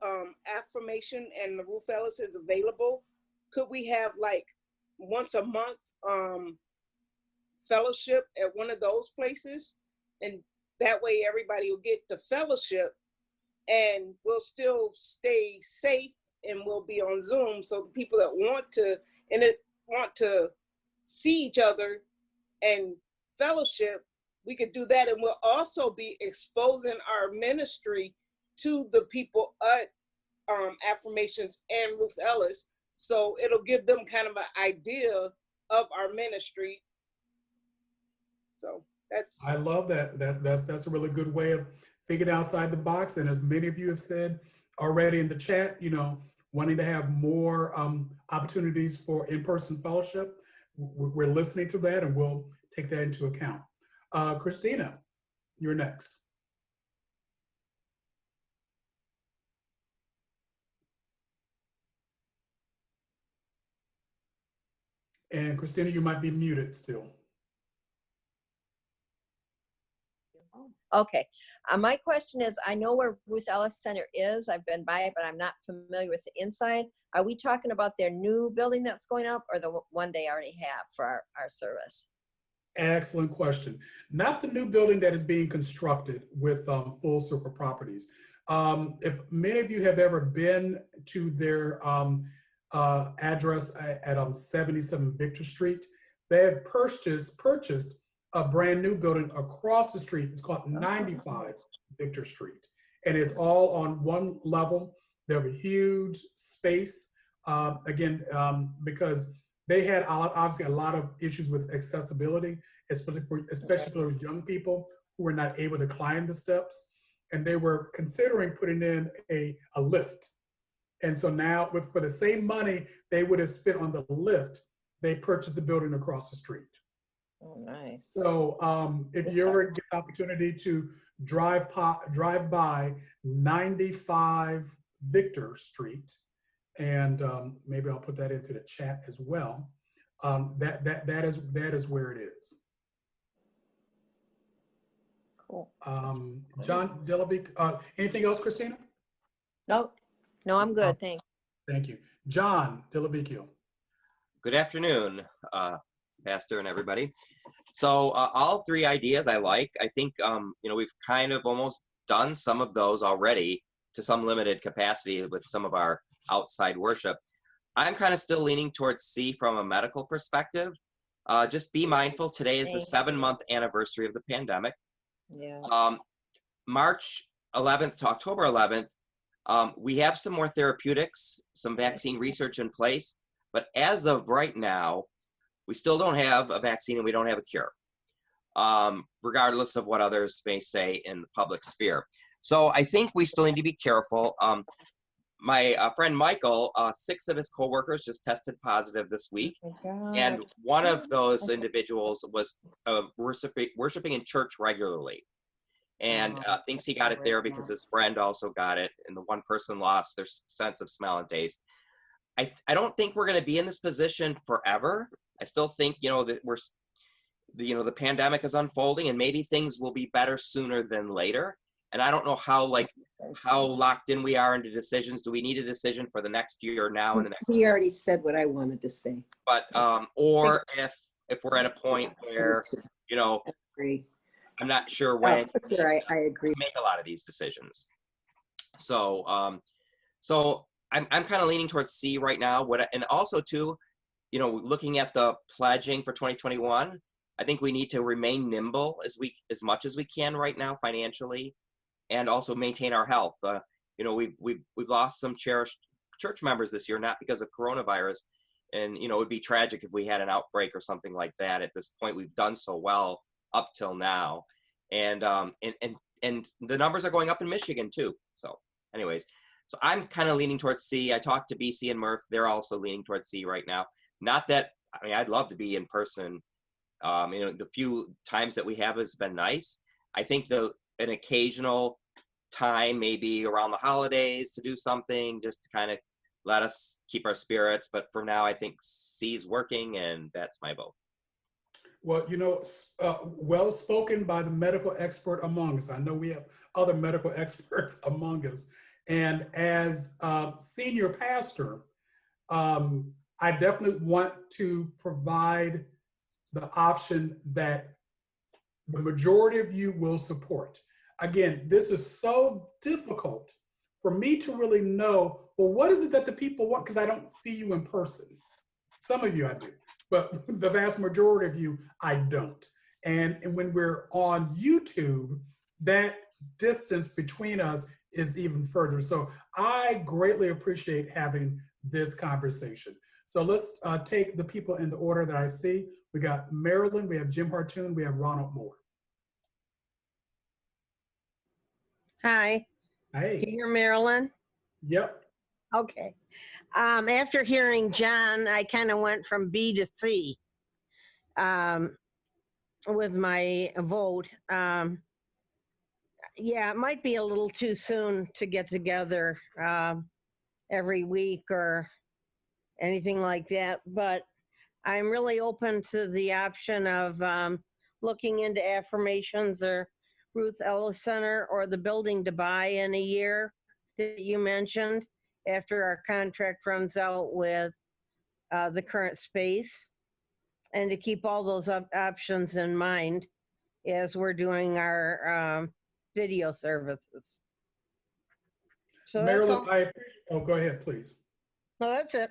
Affirmation and the Ruth Ellis is available, could we have like once a month fellowship at one of those places? And that way everybody will get the fellowship and we'll still stay safe and we'll be on Zoom. So the people that want to see each other and fellowship, we could do that. And we'll also be exposing our ministry to the people at Affirmations and Ruth Ellis. So it'll give them kind of an idea of our ministry. So I love that. That's a really good way of thinking outside the box. And as many of you have said already in the chat, wanting to have more opportunities for in-person fellowship. We're listening to that, and we'll take that into account. Christina, you're next. And Christina, you might be muted still. Okay. My question is, I know where Ruth Ellis Center is. I've been by it, but I'm not familiar with the inside. Are we talking about their new building that's going up, or the one they already have for our service? Excellent question. Not the new building that is being constructed with Full Circle Properties. If many of you have ever been to their address at 77 Victor Street, they have purchased a brand new building across the street. It's called 95 Victor Street. And it's all on one level. They have a huge space, because they had obviously a lot of issues with accessibility, especially for those young people who were not able to climb the steps. And they were considering putting in a lift. And so now, for the same money they would have spent on the lift, they purchased the building across the street. Oh, nice. So if you ever get the opportunity to drive by 95 Victor Street, and maybe I'll put that into the chat as well. That is where it is. Cool. John Delaby, anything else, Christina? No, I'm good. Thanks. Thank you. John Delabicchio. Good afternoon, Pastor and everybody. So all three ideas I like. I think, we've kind of almost done some of those already to some limited capacity with some of our outside worship. I'm kind of still leaning towards C from a medical perspective. Just be mindful, today is the 7-month anniversary of the pandemic. Yeah. March 11th to October 11th, we have some more therapeutics, some vaccine research in place, but as of right now, we still don't have a vaccine and we don't have a cure, regardless of what others may say in the public sphere. So I think we still need to be careful. My friend Michael, 6 of his coworkers just tested positive this week. And one of those individuals was worshiping in church regularly. And thinks he got it there because his friend also got it. And the one person lost their sense of smell and taste. I don't think we're going to be in this position forever. I still think, that the pandemic is unfolding and maybe things will be better sooner than later. And I don't know how locked in we are into decisions. Do we need a decision for the next year now and the next He year? already said what I wanted to say. But, or if we're at a point where, I agree. I'm not sure when I agree. make a lot of these decisions. So, I'm kind of leaning towards C right now. And also too, looking at the pledging for 2021, I think we need to remain nimble as much as we can right now financially, and also maintain our health. We've lost some cherished church members this year, not because of coronavirus, and it would be tragic if we had an outbreak or something like that. At this point, we've done so well up till now, and the numbers are going up in Michigan too. So, anyways. So I'm kind of leaning towards C. I talked to BC and Murph. They're also leaning towards C right now. Not that, I'd love to be in person. The few times that we have has been nice. I think an occasional time, maybe around the holidays, to do something just to kind of let us keep our spirits. But for now, I think C's working, and that's my vote. Well, well spoken by the medical expert among us. I know we have other medical experts among us. And as senior pastor, I definitely want to provide the option that the majority of you will support. Again, this is so difficult for me to really know, well, what is it that the people want? Because I don't see you in person. Some of you I do, but the vast majority of you, I don't. And when we're on YouTube, that distance between us is even further. So I greatly appreciate having this conversation. So let's take the people in the order that I see. We got Marilyn, we have Jim Hartoon, we have Ronald Moore. Hi. Hey. You hear Marilyn? Yep. Okay. After hearing John, I kind of went from B to C with my vote. Yeah, it might be a little too soon to get together every week or anything like that, but I'm really open to the option of looking into affirmations or Ruth Ellis Center or the building to buy in a year that you mentioned after our contract runs out with the current space, and to keep all those options in mind as we're doing our video services. So that's Marilyn, all. I appreciate, oh, go ahead, please. No, that's it.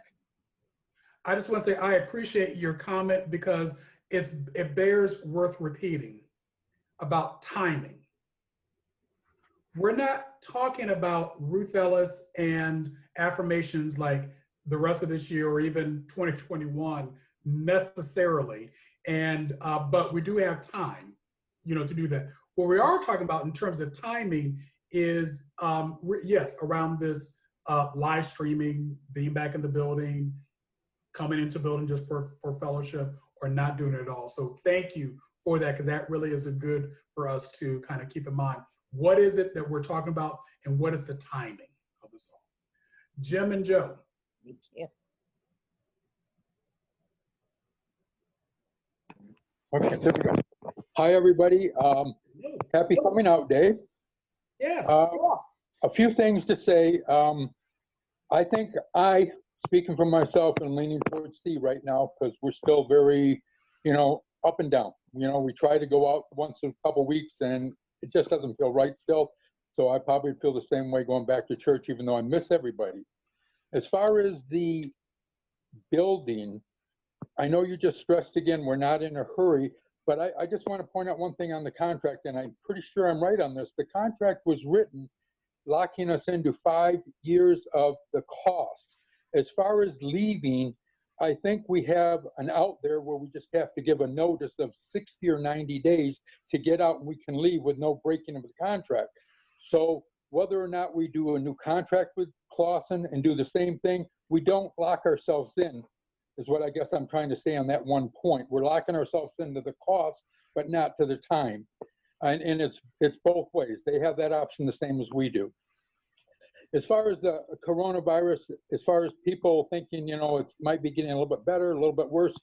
I just want to say I appreciate your comment because it bears worth repeating about timing. We're not talking about Ruth Ellis and affirmations like the rest of this year or even 2021 necessarily, and but we do have time, to do that. What we are talking about in terms of timing is yes, around this live streaming, being back in the building, coming into the building just for fellowship, or not doing it at all. So thank you for that, because that really is a good for us to kind of keep in mind. What is it that we're talking about, and what is the timing of this all? Jim and Joe. Thank you. Okay, there we go. Hi, everybody. Happy Coming Out Day. Yes. A few things to say. I think speaking for myself and leaning towards C right now, because we're still very, up and down. We try to go out once in a couple weeks and it just doesn't feel right still. So I probably feel the same way going back to church, even though I miss everybody. As far as the building, I know you just stressed again, we're not in a hurry, but I just want to point out one thing on the contract, and I'm pretty sure I'm right on this. The contract was written locking us into 5 years of the cost. As far as leaving, I think we have an out there where we just have to give a notice of 60 or 90 days to get out, and we can leave with no breaking of the contract. So whether or not we do a new contract with Clausen and do the same thing, we don't lock ourselves in, is what I guess I'm trying to say on that one point. We're locking ourselves into the cost, but not to the time. And it's both ways. They have that option the same as we do. As far as the coronavirus, as far as people thinking, it might be getting a little bit better, a little bit worse,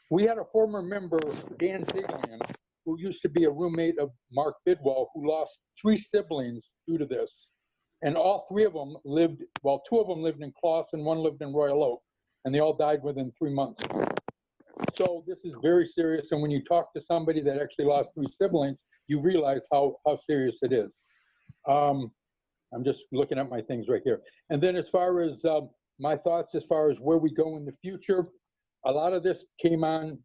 we had a former member, Dan Ziegler, who used to be a roommate of Mark Bidwell, who lost 3 siblings due to this. And all 3 of them lived, well, 2 of them lived in Clausen, 1 lived in Royal Oak, and they all died within 3 months. So this is very serious. And when you talk to somebody that actually lost 3 siblings, you realize how serious it is. I'm just looking at my things right here. And then as far as my thoughts, as far as where we go in the future, a lot of this came on,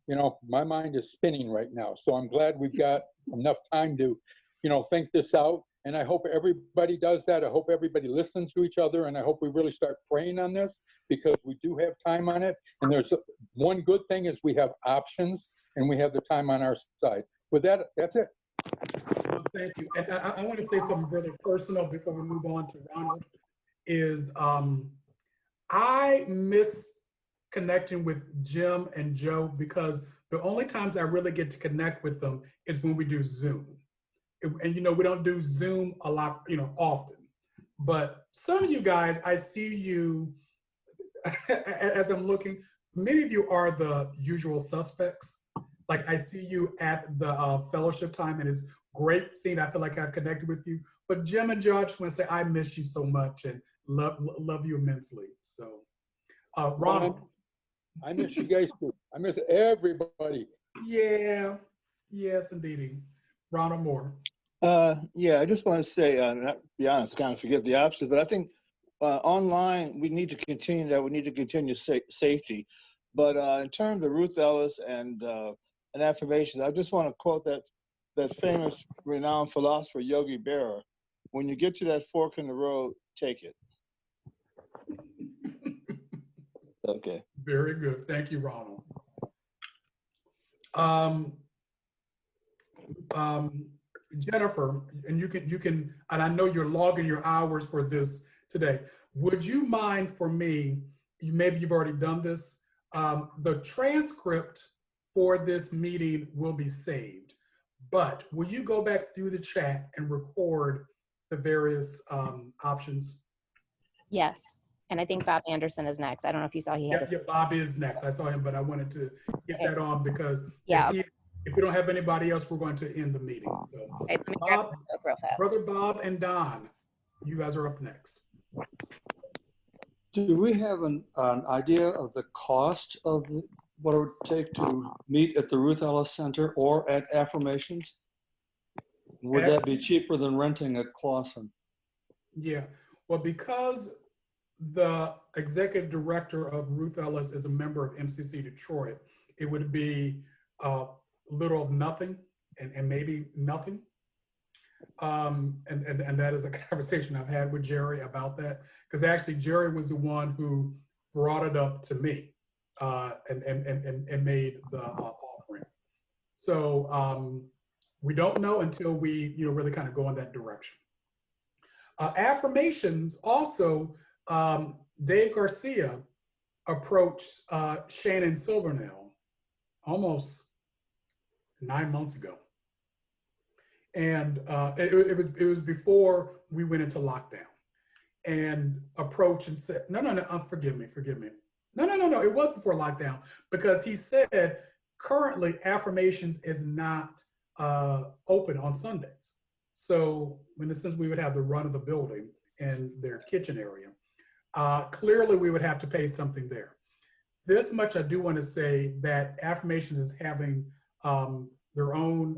my mind is spinning right now. So I'm glad we've got enough time to, think this out. And I hope everybody does that. I hope everybody listens to each other. And I hope we really start praying on this, because we do have time on it. And there's one good thing is we have options and we have the time on our side. With that, that's it. Thank you. And I want to say something really personal before we move on to Ronald, is I miss connecting with Jim and Joe, because the only times I really get to connect with them is when we do Zoom. And we don't do Zoom a lot, often. But some of you guys, I see you, as I'm looking, many of you are the usual suspects. Like I see you at the fellowship time, and it's great seeing. I feel like I've connected with you. But Jim and Joe, I just want to say I miss you so much and love you immensely. So, Ronald. I miss you guys too. I miss everybody. Yeah. Yes, indeed. Ronald Moore. Yeah, I just want to say, not be honest, kind of forget the options, but I think online we need to continue that. We need to continue safety. But in terms of Ruth Ellis and affirmations, I just want to quote that famous, renowned philosopher Yogi Berra: "When you get to that fork in the road, take it." Okay. Very good. Thank you, Ronald. Jennifer, and you can, and I know you're logging your hours for this today. Would you mind for me, maybe you've already done this, the transcript for this meeting will be saved, but will you go back through the chat and record the various options? Yes. And I think Bob Anderson is next. I don't know if you saw he had Yeah, Bob is next. I saw him, but I wanted to get that on because Yeah. if we don't have anybody else, we're going to end the meeting. So, Okay, let me grab Bob, the book real fast. Brother Bob and Don, you guys are up next. Do we have an idea of the cost of what it would take to meet at the Ruth Ellis Center or at Affirmations? Would that be cheaper than renting at Clawson? Yeah, well, because the executive director of Ruth Ellis is a member of MCC Detroit, it would be little of nothing and maybe nothing. And that is a conversation I've had with Jerry about that, because actually Jerry was the one who brought it up to me and made the offering. So we don't know until we really kind of go in that direction. Affirmations also, Dave Garcia approached Shannon Silvernail almost 9 months ago. And it was before we went into lockdown, and approached and said, no, forgive me. No, it was before lockdown, because he said currently Affirmations is not open on Sundays. So in a sense, we would have the run of the building and their kitchen area. Clearly we would have to pay something there. This much I do want to say, that Affirmations is having their own,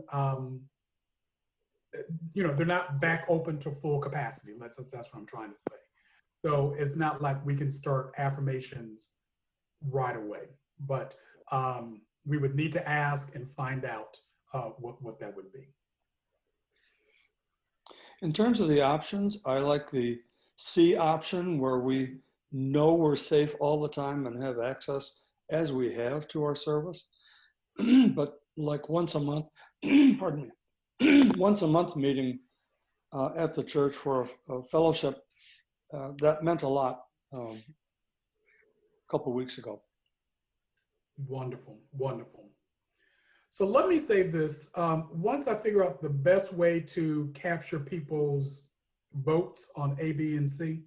they're not back open to full capacity. That's what I'm trying to say. So it's not like we can start Affirmations right away, but we would need to ask and find out what that would be. In terms of the options, I like the C option, where we know we're safe all the time and have access as we have to our service. But like once a month, pardon me, once a month meeting at the church for a fellowship, that meant a lot a couple of weeks ago. Wonderful, wonderful. So let me say this, once I figure out the best way to capture people's votes on A, B, and C,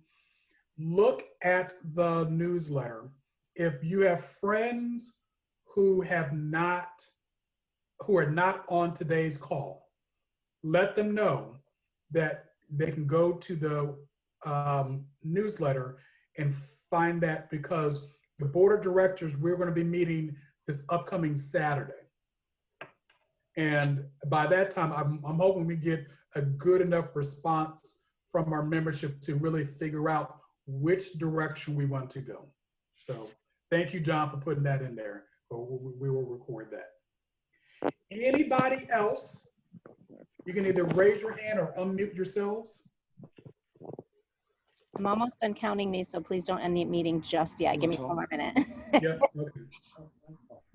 look at the newsletter. If you have friends who are not on today's call, let them know that they can go to the newsletter and find that, because the board of directors, we're going to be meeting this upcoming Saturday. And by that time, I'm hoping we get a good enough response from our membership to really figure out which direction we want to go. So thank you, John, for putting that in there. We will record that. Anybody else? You can either raise your hand or unmute yourselves. I'm almost done counting these, so please don't end the meeting just yet. Give me one more minute. Yeah, okay.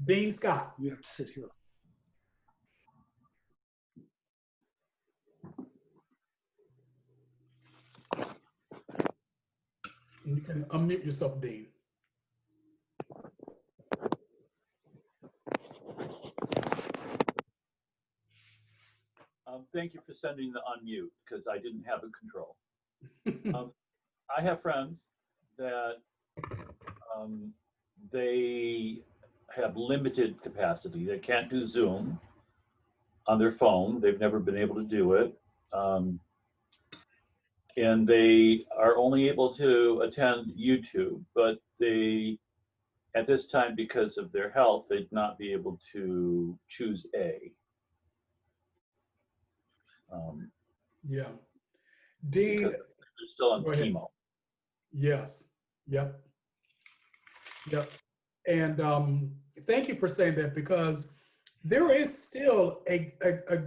Dean Scott. You have to sit here. You can unmute yourself, Dean. Thank you for sending the unmute, because I didn't have a control. I have friends that they have limited capacity. They can't do Zoom on their phone. They've never been able to do it. And they are only able to attend YouTube, but they, at this time, because of their health, they'd not be able to choose A. Yeah. Dean. They're still on chemo. Yes. Yep. Yep. And thank you for saying that, because there is still a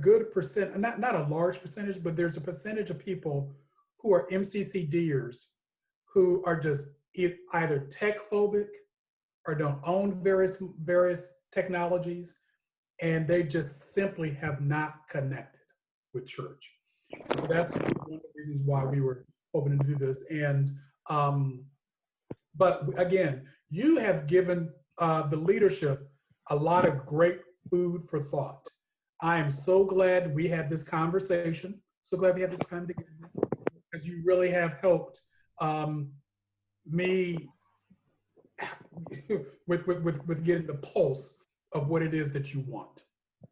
good percent, not a large percentage, but there's a percentage of people who are MCCDers who are just either tech phobic or don't own various technologies, and they just simply have not connected with church. So that's one of the reasons why we were hoping to do this. And but again, you have given the leadership a lot of great food for thought. I am so glad we had this conversation. So glad we had this time together, because you really have helped me with getting the pulse of what it is that you want.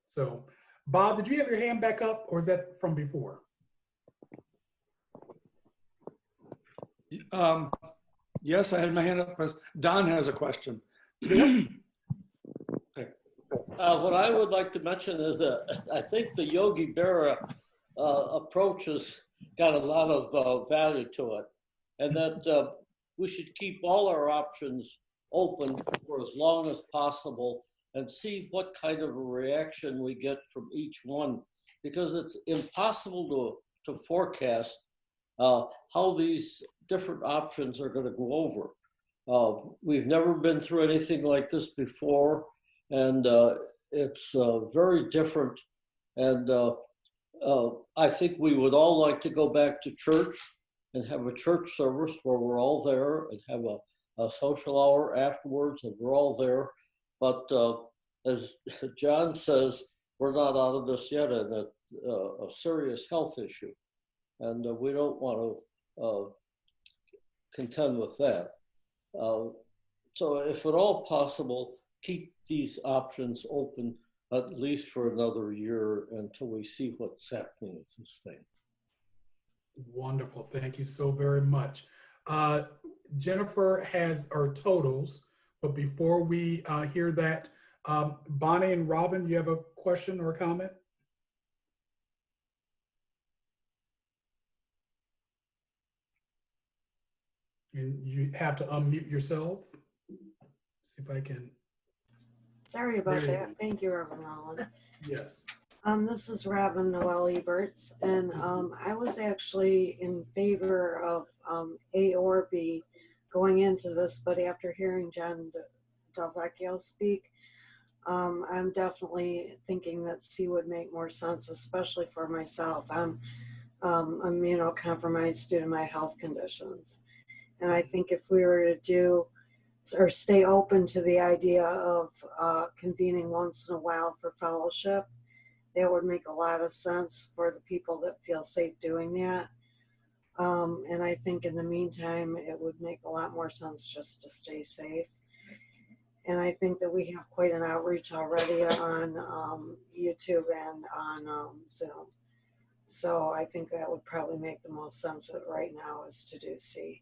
So, Bob, did you have your hand back up, or is that from before? Yes, I had my hand up. Don has a question. What I would like to mention is that I think the Yogi Berra approach has got a lot of value to it, and that we should keep all our options open for as long as possible and see what kind of a reaction we get from each one, because it's impossible to forecast how these different options are going to go over. We've never been through anything like this before, and it's very different. And I think we would all like to go back to church and have a church service where we're all there and have a social hour afterwards and we're all there. But as John says, we're not out of this yet, and a serious health issue. And we don't want to contend with that. So if at all possible, keep these options open at least for another year until we see what's happening with this thing. Wonderful. Thank you so very much. Jennifer has our totals, but before we hear that, Bonnie and Robin, you have a question or a comment? And you have to unmute yourself. See if I can. Sorry about There you that. go. Thank you, Reverend Roland. Yes. This is Robin Noel Eberts, and I was actually in favor of A or B going into this, but after hearing John Delvecchio speak, I'm definitely thinking that C would make more sense, especially for myself. I'm immunocompromised due to my health conditions, and I think if we were to do or stay open to the idea of convening once in a while for fellowship, that would make a lot of sense for the people that feel safe doing that. And I think in the meantime, it would make a lot more sense just to stay safe. And I think that we have quite an outreach already on YouTube and on Zoom. So I think that would probably make the most sense right now is to do C.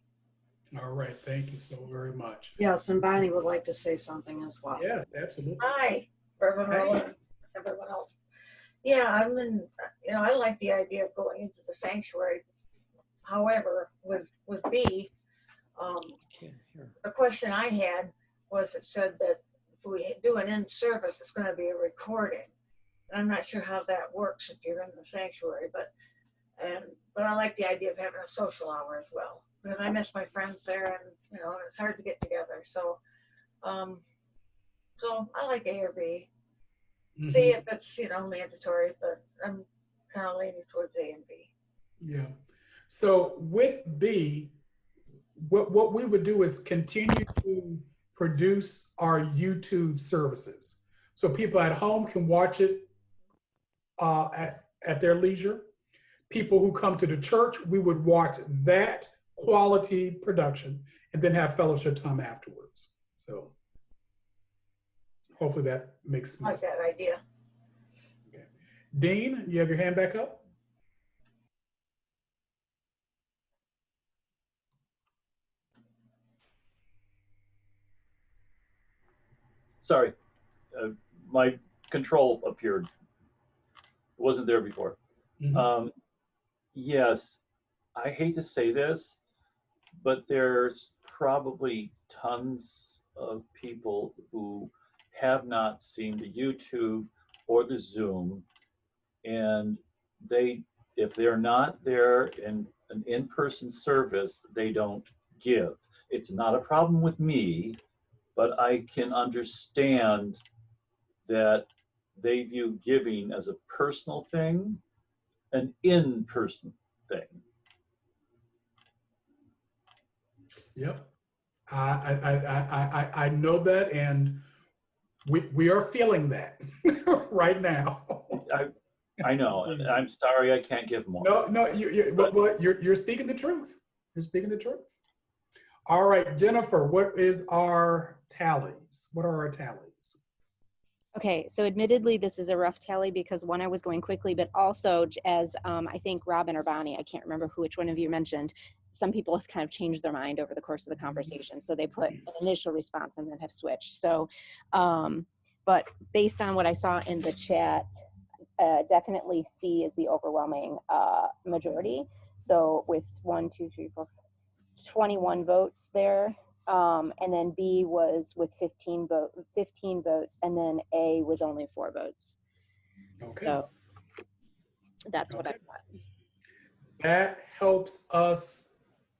All right. Thank you so very much. Yes, and Bonnie would like to say something as well. Yes, absolutely. Hi, Reverend Roland, everyone else. Yeah, I like the idea of going into the sanctuary. However, with B, the question I had was, it said that if we do an in-service, it's going to be a recording. And I'm not sure how that works if you're in the sanctuary, but I like the idea of having a social hour as well, because I miss my friends there, and it's hard to get together. So, so I like A or B. Mm-hmm. See if it's mandatory, but I'm kind of leaning towards A and B. Yeah. So with B, what we would do is continue to produce our YouTube services, so people at home can watch it at their leisure. People who come to the church, we would watch that quality production and then have fellowship time afterwards. So hopefully that makes sense. I like that idea. Okay. Dean, you have your hand back up? Sorry, my control appeared. It wasn't there before. Mm-hmm. Yes, I hate to say this, but there's probably tons of people who have not seen the YouTube or the Zoom, and if they're not there in an in-person service, they don't give. It's not a problem with me, but I can understand that they view giving as a personal thing, an in-person thing. Yep. I know that, and we are feeling that right now. I know, and I'm sorry I can't give more. No, you're speaking the truth. You're speaking the truth. All right, Jennifer, what is our tallies? What are our tallies? Okay, so admittedly, this is a rough tally because one, I was going quickly, but also as I think Robin or Bonnie, I can't remember which one of you mentioned, some people have kind of changed their mind over the course of the conversation. So they put an initial response and then have switched. So, but based on what I saw in the chat, definitely C is the overwhelming majority. So with 21 votes there. And then B was with 15 votes, and then A was only 4 votes. Okay. So that's what I got. That helps us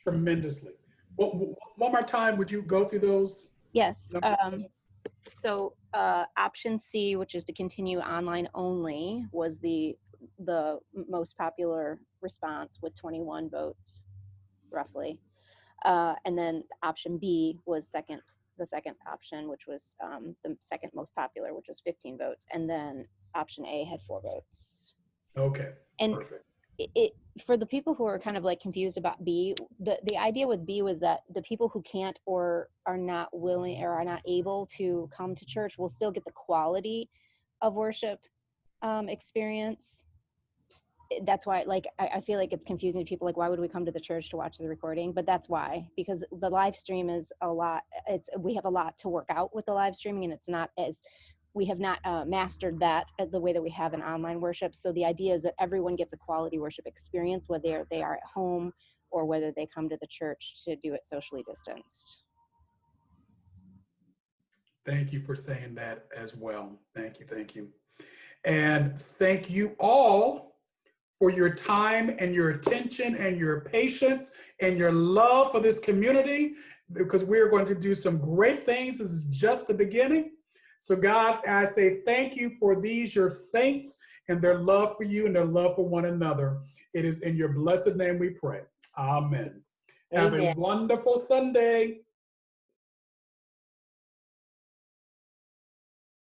tremendously. One more time, would you go through those? Yes. So option C, which is to continue online only, was the most popular response with 21 votes, roughly. And then option B was the second option, which was the second most popular, which was 15 votes. And then option A had 4 votes. Okay. And perfect. It for the people who are kind of like confused about B, the idea with B was that the people who can't or are not willing or are not able to come to church will still get the quality of worship experience. That's why, like, I feel like it's confusing to people, like, why would we come to the church to watch the recording? But that's why, because the live stream is a lot, we have a lot to work out with the live streaming, and it's not as, we have not mastered that the way that we have in online worship. So the idea is that everyone gets a quality worship experience, whether they are at home or whether they come to the church to do it socially distanced. Thank you for saying that as well. Thank you, thank you. And thank you all for your time and your attention and your patience and your love for this community, because we're going to do some great things. This is just the beginning. So God, I say thank you for these, your saints, and their love for you and their love for one another. It is in your blessed name we pray. Amen. Have a wonderful Sunday.